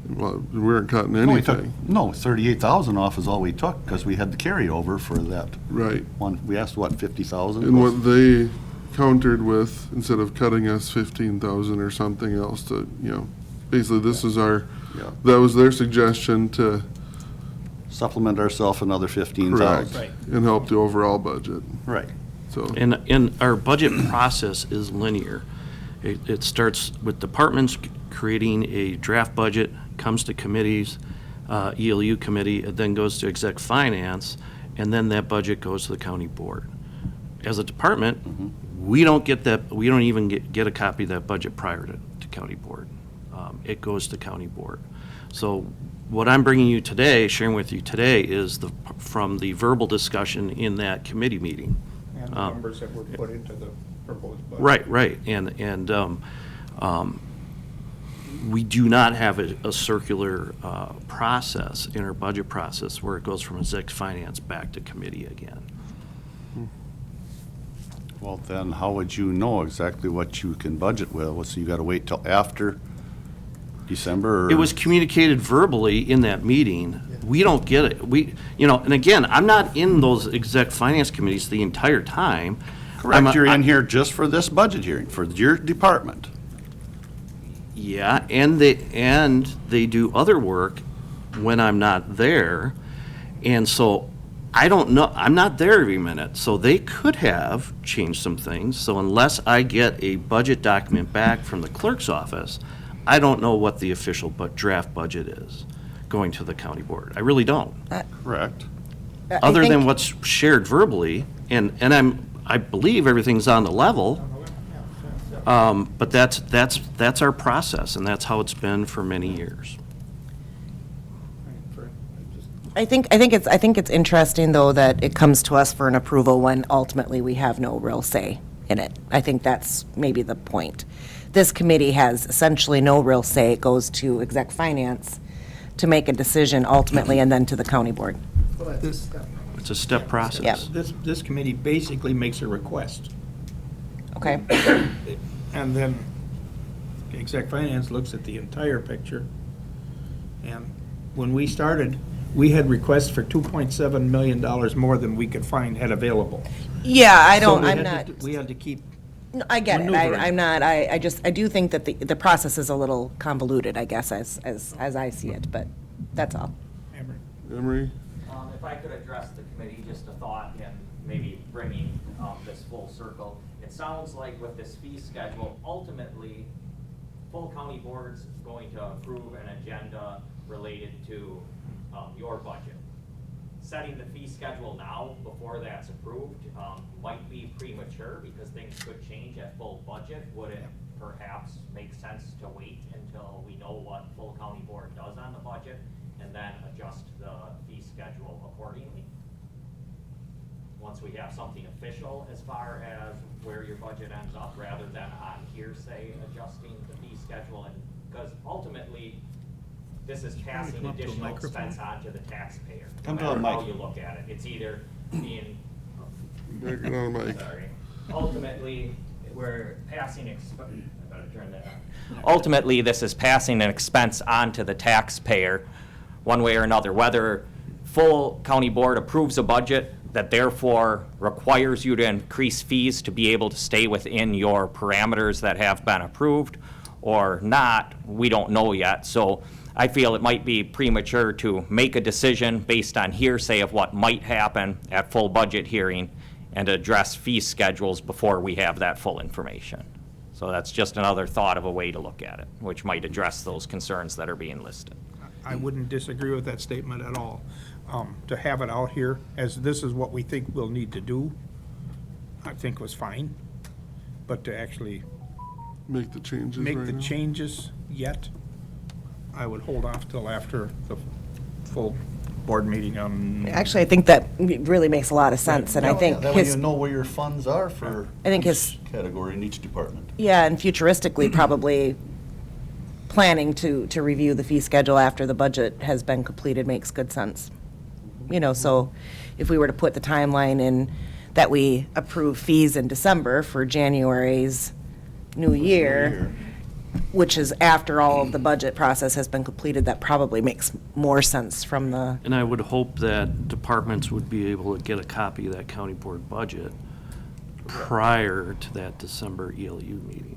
Well, we weren't cutting No, we took- anything. No, 38,000 off is all we took, because we had the carryover for that Right. one. We asked, what, 50,000? And what they countered with, instead of cutting us 15,000 or something else to, basically this is our, Yeah. that was their suggestion to. Supplement ourselves another 15,000. Correct. Right. And help the overall budget, Right. so. And our budget process is linear. It starts with departments creating a draft budget, comes to committees, ELU committee, it then goes to exec finance, and then that budget goes to the county board. As a department, we don't get that, we don't even get a copy of that budget prior to county board. It goes to county board. So what I'm bringing you today, sharing with you today, is from the verbal discussion in that committee meeting. And the numbers that were put into the proposed budget. Right. And we do not have a circular process in our budget process where it goes from exec finance back to committee again. Well, then how would you know exactly what you can budget with? Well, so you gotta wait till after December? Or- It was communicated verbally in that meeting. We don't get it. And again, I'm not in those exec finance committees the entire time. Correct, you're in here just for this budget hearing, for your department. Yeah, and they do other work when I'm not there. And so I don't know, I'm not there every minute, so they could have changed some things. So unless I get a budget document back from the clerk's office, I don't know what the official draft budget is going to the county board. I really don't. Correct. Other than what's shared verbally, and I believe everything's on the level. But that's our process, and that's how it's been for many years. I think it's interesting, though, that it comes to us for an approval when ultimately we have no real say in it. I think that's maybe the point. This committee has essentially no real say. It goes to exec finance to make a decision ultimately, and then to the county board. It's a step process. Yeah. This committee basically makes a request. Okay. And then exec finance looks at the entire picture. And when we started, we had requests for $2.7 million more than we could had available. Yeah, So we had to keep. No, I get it. maneuvering. I do think that the process is a little convoluted, I guess, as I see it, but that's all. Emery? If I could address the committee, just a thought in maybe bringing this full circle. It sounds like with this fee schedule, ultimately, full county board's going to approve an agenda related to your budget. Setting the fee schedule now, before that's approved, might be premature because things could change at full budget. Would it perhaps make sense to wait until we know what full county board does on the budget and then adjust the fee schedule accordingly? Once we have something official as far as where your budget ends up, rather than on hearsay adjusting the fee schedule, and because ultimately this is passing additional expense onto the taxpayer. No matter how you look at it, it's either being. Get on the mic. Sorry. Ultimately, we're passing I better turn that on. Ultimately, this is passing an expense onto the taxpayer, one way or another. Whether full county board approves a budget that therefore requires you to increase fees to be able to stay within your parameters that have been approved or not, we don't know yet. So I feel it might be premature to make a decision based on hearsay of what might happen at full budget hearing and address fee schedules before we have that full information. So that's just another thought of a way to look at it, which might address those concerns that are being listed. I wouldn't disagree with that statement at all. To have it out here, as this is what we think we'll need to do, I think was fine. But to actually Make the changes make right the now? changes yet, I would hold off till after the full board meeting on. Actually, I think that really makes a lot of sense, and I think That way his, you know where your funds are for I think each category in each department. yeah, and futuristically, probably planning to review the fee schedule after the budget has been completed makes good sense. You know, so if we were to put the timeline in that we approve fees in December for January's new year, which is after all of the budget process has been completed, that probably makes more sense from the, And I would hope that departments would be able to get a copy of that county board budget prior to that December ELU meeting.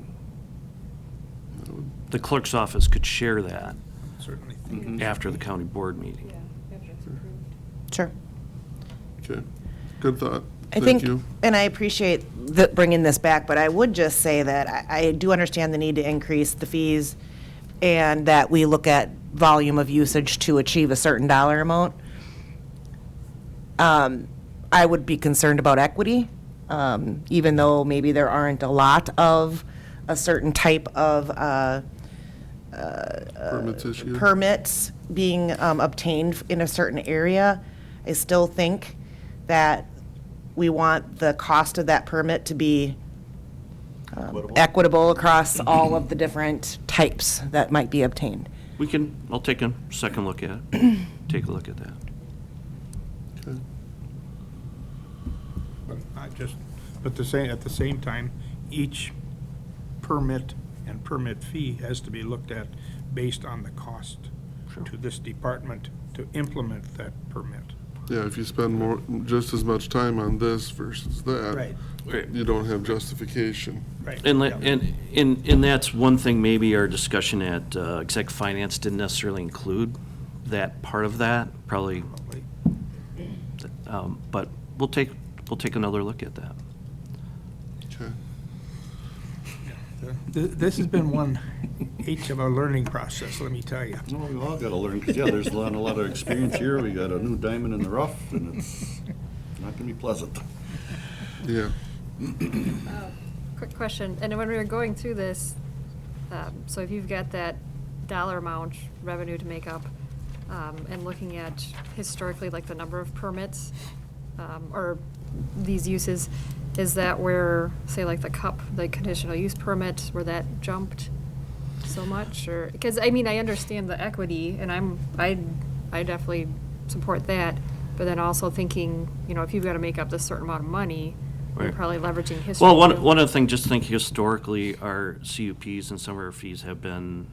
The clerk's office could share that Certainly. after the county board meeting. sure. Okay, good thought. I Thank think, you. and I appreciate bringing this back, but I would just say that I do understand the need to increase the fees and that we look at volume of usage to achieve a certain dollar amount. I would be concerned about equity, even though maybe there aren't a lot of a certain type of Permits issued. permits being obtained in a certain area. I still think that we want the cost of that permit to be equitable across all of the different types that might be obtained. I'll take a second look at it. Take a look at that. But at the same time, each permit and permit fee has to be looked at based on the cost to this department to implement that permit. Yeah, if you spend just as much time on this versus that, Right. you don't have justification. Right. And that's one thing, maybe our discussion at exec finance didn't necessarily include that part of that, probably. But we'll take another look at that. Okay. This has been one H of a learning process, let me tell you. Well, we all got to learn, because, there's a lot of experience here. We got a new diamond in the rough, and it's not going to be pleasant. Yeah. Quick question, and when we were going through this, so if you've got that dollar amount revenue to make up, and looking at historically, like the number of permits, or these uses, is that where, say, like the conditional use permit, where that jumped so much, or, because, I mean, I understand the equity, and I definitely support that, but then also thinking, if you've got to make up this certain amount of money, you're Right. probably leveraging history. Well, too. one of the things, just think historically, our CUPs and some of our fees have been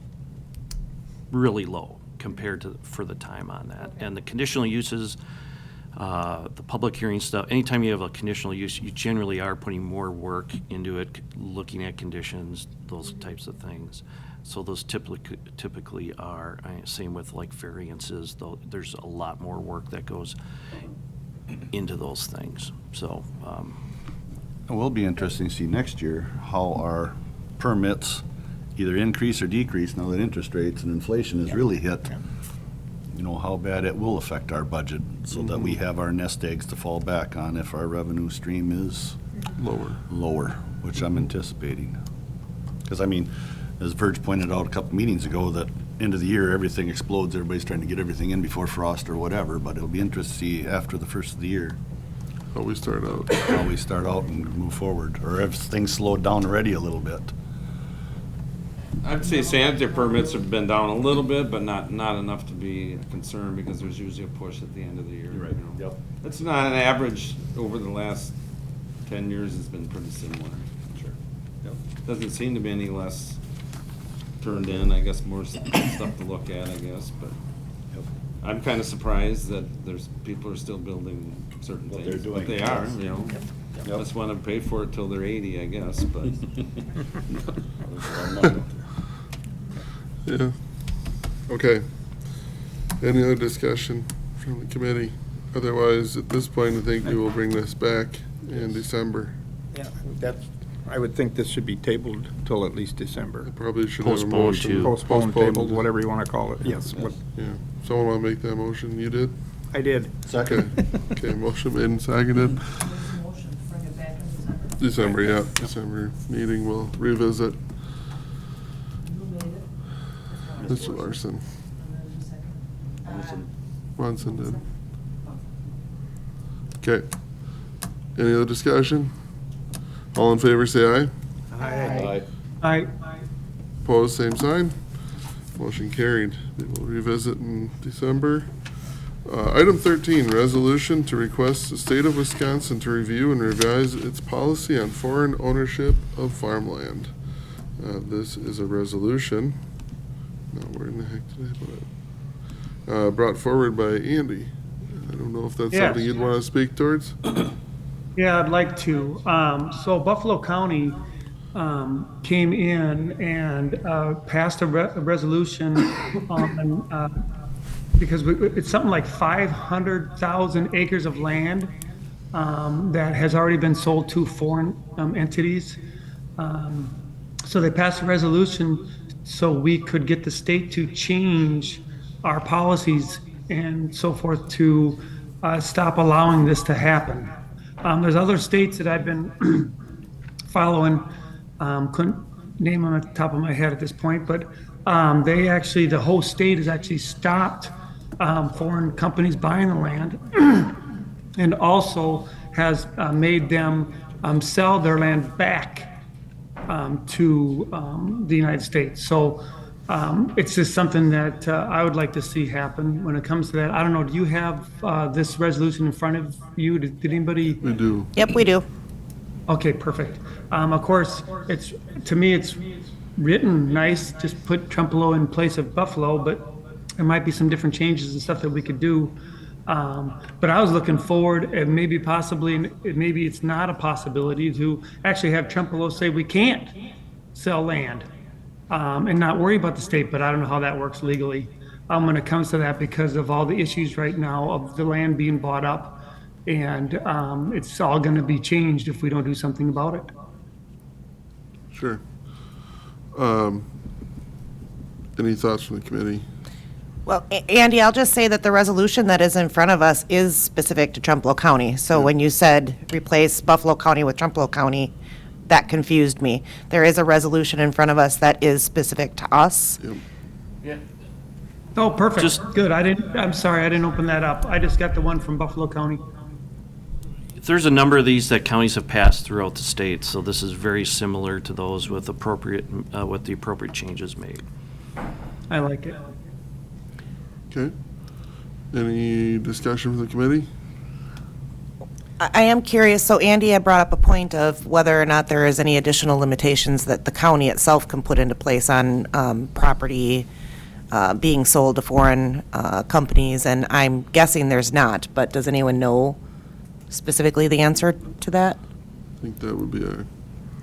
really low compared to, for the time on that. Okay. And the conditional uses, the public hearing stuff, anytime you have a conditional use, you generally are putting more work into it, looking at conditions, those types of things. So those typically are, same with like variances, though, there's a lot more work that goes into those things, so. It will be interesting to see next year how our permits either increase or decrease now that interest rates and inflation has really hit. How bad it will affect our budget, so that we have our nest eggs to fall back on if our revenue stream is lower, which I'm anticipating. Because, as Verge pointed out a couple meetings ago, that end of the year, everything explodes, everybody's trying to get everything in before frost or whatever, but it'll be interesting to see after the first of the year. How we start out. How we start out and move forward, or if things slowed down already a little bit. I'd say sanitary permits have been down a little bit, but not enough to be a concern, because there's usually a push at the end of the year. Right. Yep. It's not an average over the last 10 years, it's been pretty similar. Sure. Yep. Doesn't seem to be any less turned in, I guess more stuff to look at, I guess, but Yep. I'm kind of surprised that people are still building certain What things. they're doing. But they are, Yep. Just want to pay for it till they're 80, I guess, but. Yeah. Okay. Any other discussion from the committee? Otherwise, at this point, I think we will bring this back in December. Yeah, I would think this should be tabled till at least December. Probably should have a Postponed motion. to- Postponed, tabled, whatever you want to call it, yes. Yeah. Someone want to make that motion? You did? I did. Okay. Okay, motion made and seconded. December, yeah, December meeting, we'll revisit. Mr. Larson. Munson did. Okay. Any other discussion? All in favor, say aye. Aye. I, Opposed, same sign. Motion carried. We will revisit in December. Item 13, resolution to request the state of Wisconsin to review and revise its policy on foreign ownership of farmland. This is a resolution. Now, where in the heck did I put it? Brought forward by Andy. I don't know if that's Yes. something you'd want to speak towards. yeah, I'd like to. So Buffalo County came in and passed a resolution on, because it's something like 500,000 acres of land that has already been sold to foreign entities. So they passed a resolution so we could get the state to change our policies and so forth to stop allowing this to happen. There's other states that I've been following, couldn't name them at the top of my head at this point, but they actually, the whole state has actually stopped foreign companies buying the land and also has made them sell their land back to the United States. So it's just something that I would like to see happen when it comes to that. I don't know, do you have this resolution in front of you? Did anybody? We do. Yep, we do. Okay, perfect. Of course, it's, to me, it's written nice, just put Trempealeau in place of Buffalo, but there might be some different changes and stuff that we could do. But I was looking forward and maybe possibly, maybe it's not a possibility to actually have Trempealeau say we can't sell land and not worry about the state, but I don't know how that works legally when it comes to that because of all the issues right now of the land being bought up. And it's all going to be changed if we don't do something about it. Sure. Any thoughts from the committee? Well, Andy, I'll just say that the resolution that is in front of us is specific to Trempealeau County. So when you said replace Buffalo County with Trempealeau County, that confused me. There is a resolution in front of us that is specific to us. Yep. Oh, perfect. Just- Good. I'm sorry, I didn't open that up. I just got the one from Buffalo County. There's a number of these that counties have passed throughout the state, so this is very similar to those with appropriate, with the appropriate changes made. I like it. Okay. Any discussion from the committee? I am curious, so Andy had brought up a point of whether or not there is any additional limitations that the county itself can put into place on property being sold to foreign companies, and I'm guessing there's not, but does anyone know specifically the answer to that? I think that would be a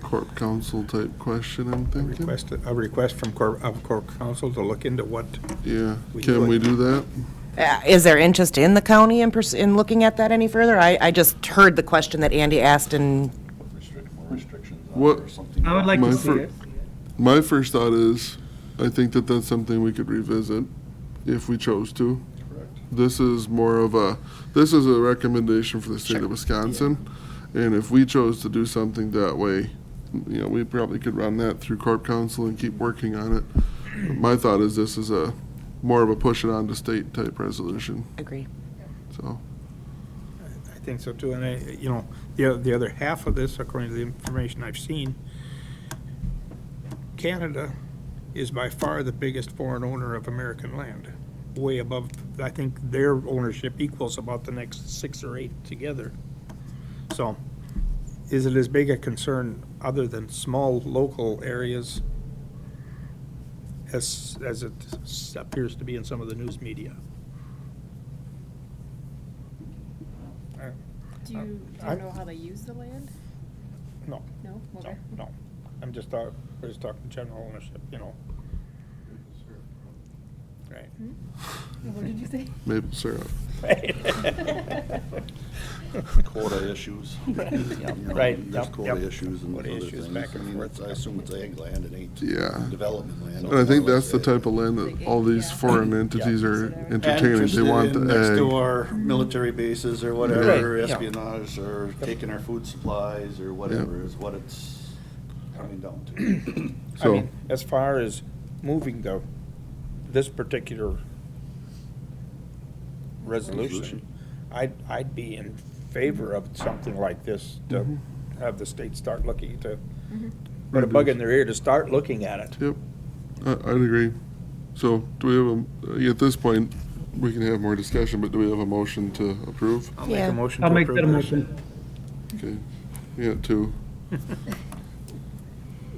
corp council type question, I'm thinking. A request from corp council to look into what. Yeah, We can would. we do that? Is there interest in the county in looking at that any further? I just heard the question that Andy asked and. What? I would like My to see fir- it. My first thought is, I think that that's something we could revisit if we chose to. This is more of this is a recommendation for the state of Wisconsin. And if we chose to do something that way, you know, we probably could run that through corp council and keep working on it. My thought is this is more of a push it on to state type resolution, Agree. so. I think so too, and the other half of this, according to the information I've seen, Canada is by far the biggest foreign owner of American land, way above, I think their ownership equals about the next 6 or 8 together. So, is it as big a concern other than small local areas as it appears to be in some of the news media? Do you know how they use the land? No. No? No, no. I'm just talking general ownership, Right. What did you say? Maple syrup. Quota issues. Right. There's Yep, quota yep. issues and Quota other issues things. back and I mean, forth. I assume it's ag land, it ain't Yeah. development land. And I think that's the type of land that all these foreign entities are entertaining. They want the Next to ag. our military bases or whatever, Right, yeah. espionage, or taking our food supplies, or whatever is what it's coming down to. I So, mean, as far as moving this particular resolution, I'd be in favor of something like this, to Mm-hmm. have the state start looking, to put a bug in their ear to start looking at it. Yep, I'd agree. So do we have at this point, we can have more discussion, but do we have a motion to approve? I'll make Yeah. a motion I'll to make that a approve this. motion. Okay, we got two.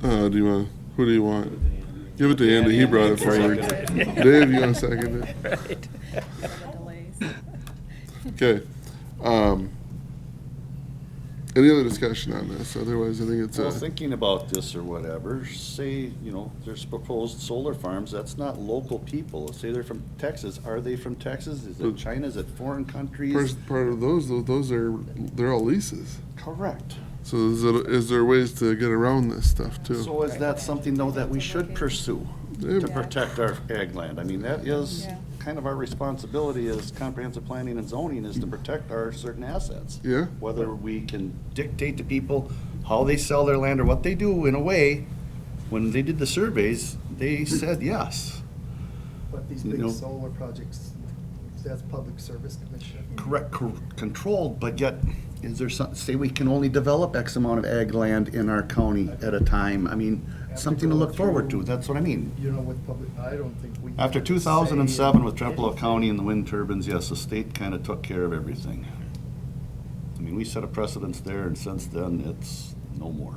Do you want, who do you want? Give it to Andy, he brought it forward. Dave, you want to second it? Okay. Any other discussion on this? Otherwise, I think it's Well, a, thinking about this or whatever, say, there's proposed solar farms, that's not local people. Say they're from Texas. Are they from Texas? Is it China? Is it foreign countries? first part of those are, they're all leases. Correct. So is there ways to get around this stuff too? So is that something, though, that we should pursue to protect our ag land? I mean, that is kind of our responsibility as comprehensive planning and zoning, is to protect our certain assets. Yeah. Whether we can dictate to people how they sell their land or what they do, in a way, when they did the surveys, they said yes. But these You big know- solar projects, that's Public Service Commission. Correct, controlled, but yet, is there some, say we can only develop X amount of ag land in our county at a time? I mean, something to look forward to, that's what I mean. You know, with public, I don't think we. After have to 2007 say with Trempealeau County and the wind turbines, yes, the state kind of took care of everything. I mean, we set a precedence there, and since then, it's no more.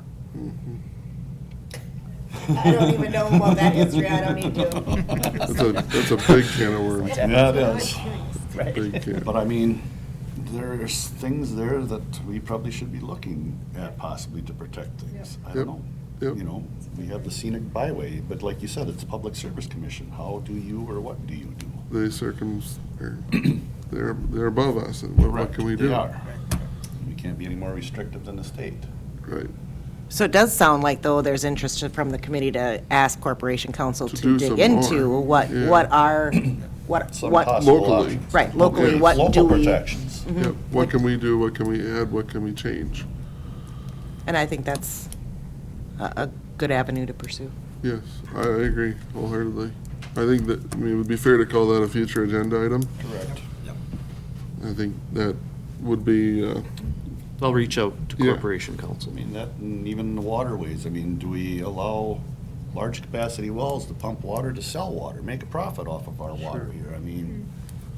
I don't even know about that history, I don't need to. That's a big can of worms. Yeah, it is. Big can. But I mean, there's things there that we probably should be looking at possibly to protect things. I don't know. Yep. You know, we have the scenic byway, but like you said, it's Public Service Commission. How do you, or what do you do? They're above us, and what can we do? They are. We can't be any more restrictive than the state. Right. So it does sound like, though, there's interest from the committee to ask Corporation Council To to do dig some into more, what yeah. what Some what possible Locally. options. right locally Okay. what do Local we, protections. Yep. What can we do? What can we add? What can we change? and I think that's a good avenue to pursue. Yes, I agree wholeheartedly. I think that, I mean, it would be fair to call that a future agenda item. Correct. I think that would be, I'll reach out to Yeah. Corporation Council. I mean, that, and even the waterways, I mean, do we allow large capacity wells to pump water to sell water, make a profit off of our water here? I mean,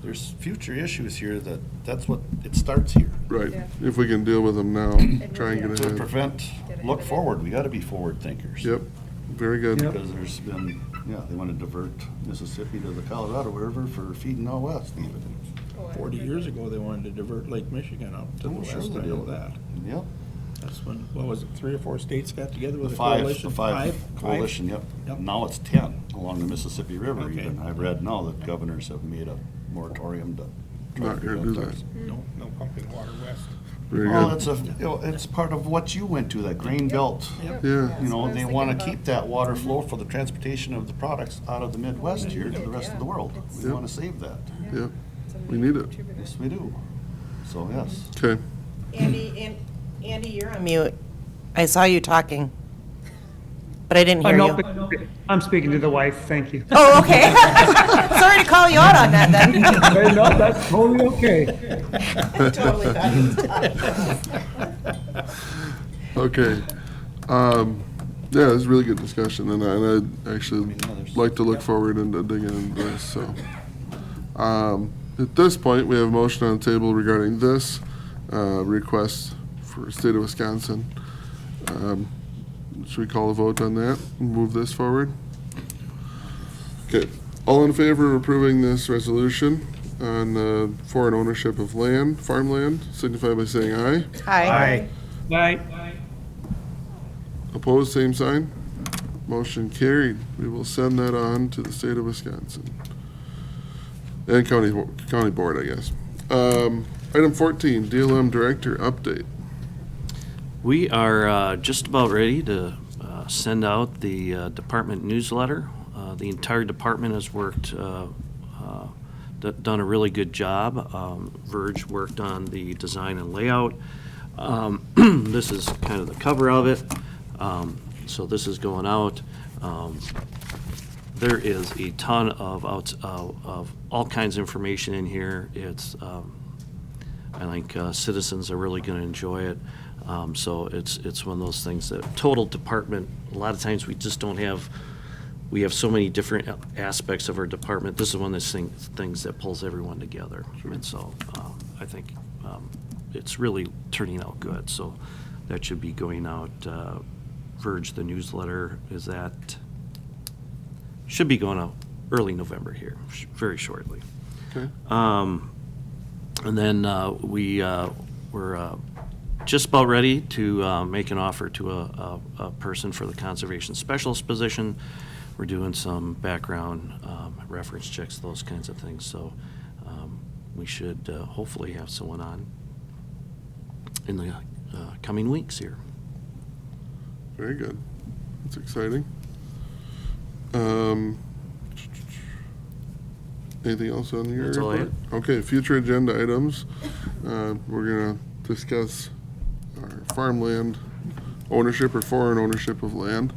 there's future issues here that's what, it starts here. right, Yeah. if we can deal with them now, try and get To ahead. prevent, look forward, we gotta be forward thinkers. Yep, very good. Because there's been, they wanna divert Mississippi to the Colorado River for feeding out west even. 40 years ago, they wanted to divert Lake Michigan out to the Oh, sure west, they I know did. that. Yep. That's when, what was it, 3 or 4 states got together The with a five, coalition? the five coalition, yep. Yep. Now it's 10 along the Mississippi River Okay. even. I've read now that governors have made a moratorium to try Not to gonna prevent do those. No pumping water west. Very Well, good. it's it's part of what you went to, that grain belt. Yeah, You know, they want to keep that water flow for the transportation of the products out of the Midwest here to the rest of the world. We Yep. want to save that. yep, we need it. Yes, we do. So, yes. Okay, Andy, you're on mute. I saw you talking, but I didn't hear No, you. I'm speaking to the wife, thank you. Oh, okay. Sorry to call you out on that then. No, that's totally okay. Totally thought he was talking. okay. Yeah, it was a really good discussion, and I'd actually like to look forward into digging into this, so. At this point, we have a motion on the table regarding this request for state of Wisconsin. Should we call a vote on that and move this forward? Okay, all in favor of approving this resolution on foreign ownership of land, farmland, signify by saying aye. Hi. Bye. Opposed, same sign. Motion carried. We will send that on to the state of Wisconsin. And county board, I guess. Item 14, DLM Director Update. We are just about ready to send out the department newsletter. The entire department has worked, done a really good job. Verge worked on the design and layout. This is kind of the cover of it. So this is going out. There is a ton of all kinds of information in here. It's I think citizens are really going to enjoy it. So it's one of those things that total department, a lot of times we just don't have, we have so many different aspects of our department. This is one of those things that pulls everyone together. And so I think it's really turning out good. So that should be going out. Verge, the newsletter, is that, should be going out early November here, very shortly. Okay. And then we're just about ready to make an offer to a person for the conservation specialist position. We're doing some background reference checks, those kinds of things. So we should hopefully have someone on in the coming weeks here. Very good. That's exciting. Anything else on your That's all I report? Okay, future agenda items. We're going to discuss our farmland ownership or foreign ownership of land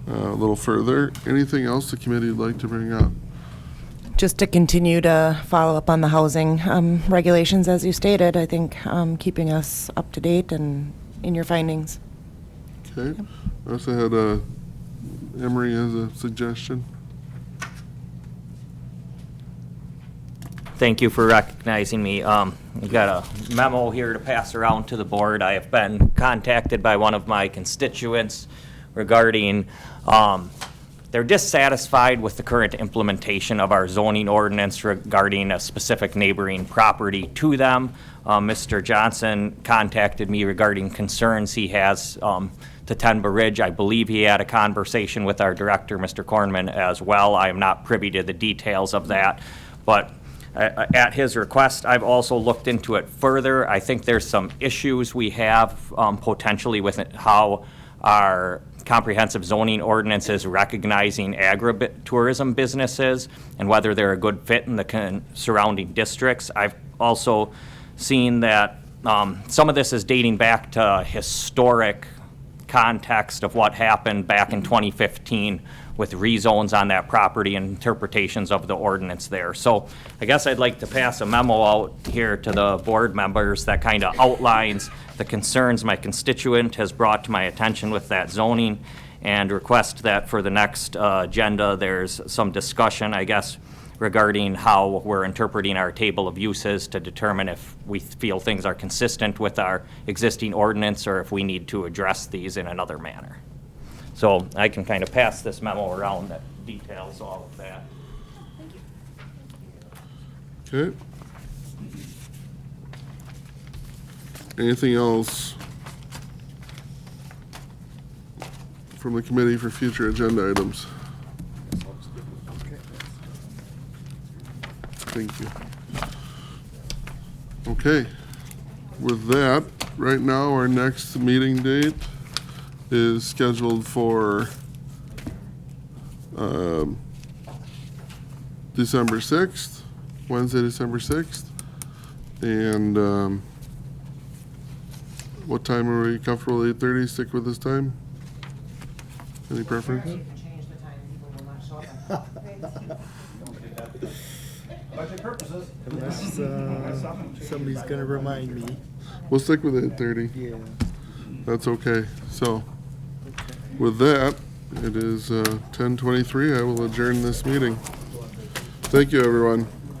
a little further. Anything else the committee would like to bring up? Just to continue to follow up on the housing regulations, as you stated, I think keeping us up to date and in your findings. Okay. I also had Emery has a suggestion. Thank you for recognizing me. We've got a memo here to pass around to the board. I have been contacted by one of my constituents regarding, they're dissatisfied with the current implementation of our zoning ordinance regarding a specific neighboring property to them. Mr. Johnson contacted me regarding concerns he has to Tenba Ridge. I believe he had a conversation with our director, Mr. Kornman, as well. I am not privy to the details of that, but at his request, I've also looked into it further. I think there's some issues we have potentially with how our comprehensive zoning ordinance is recognizing agritourism businesses and whether they're a good fit in the surrounding districts. I've also seen that some of this is dating back to historic context of what happened back in 2015 with rezones on that property and interpretations of the ordinance there. So I guess I'd like to pass a memo out here to the board members that kind of outlines the concerns my constituent has brought to my attention with that zoning, and request that for the next agenda there's some discussion, I guess, regarding how we're interpreting our table of uses to determine if we feel things are consistent with our existing ordinance or if we need to address these in another manner. So I can kind of pass this memo around that details all of that. Okay. Anything else from the committee for future agenda items? Thank you. Okay. With that, right now, our next meeting date is scheduled for December 6th, Wednesday, December 6th. And what time are we comfortable? 8:30? Stick with this time? Any preference? Budget purposes. Unless somebody's going to remind me. We'll stick with 8:30. Yeah. That's okay. So, with that, it is 10:23. I will adjourn this meeting. Thank you, everyone.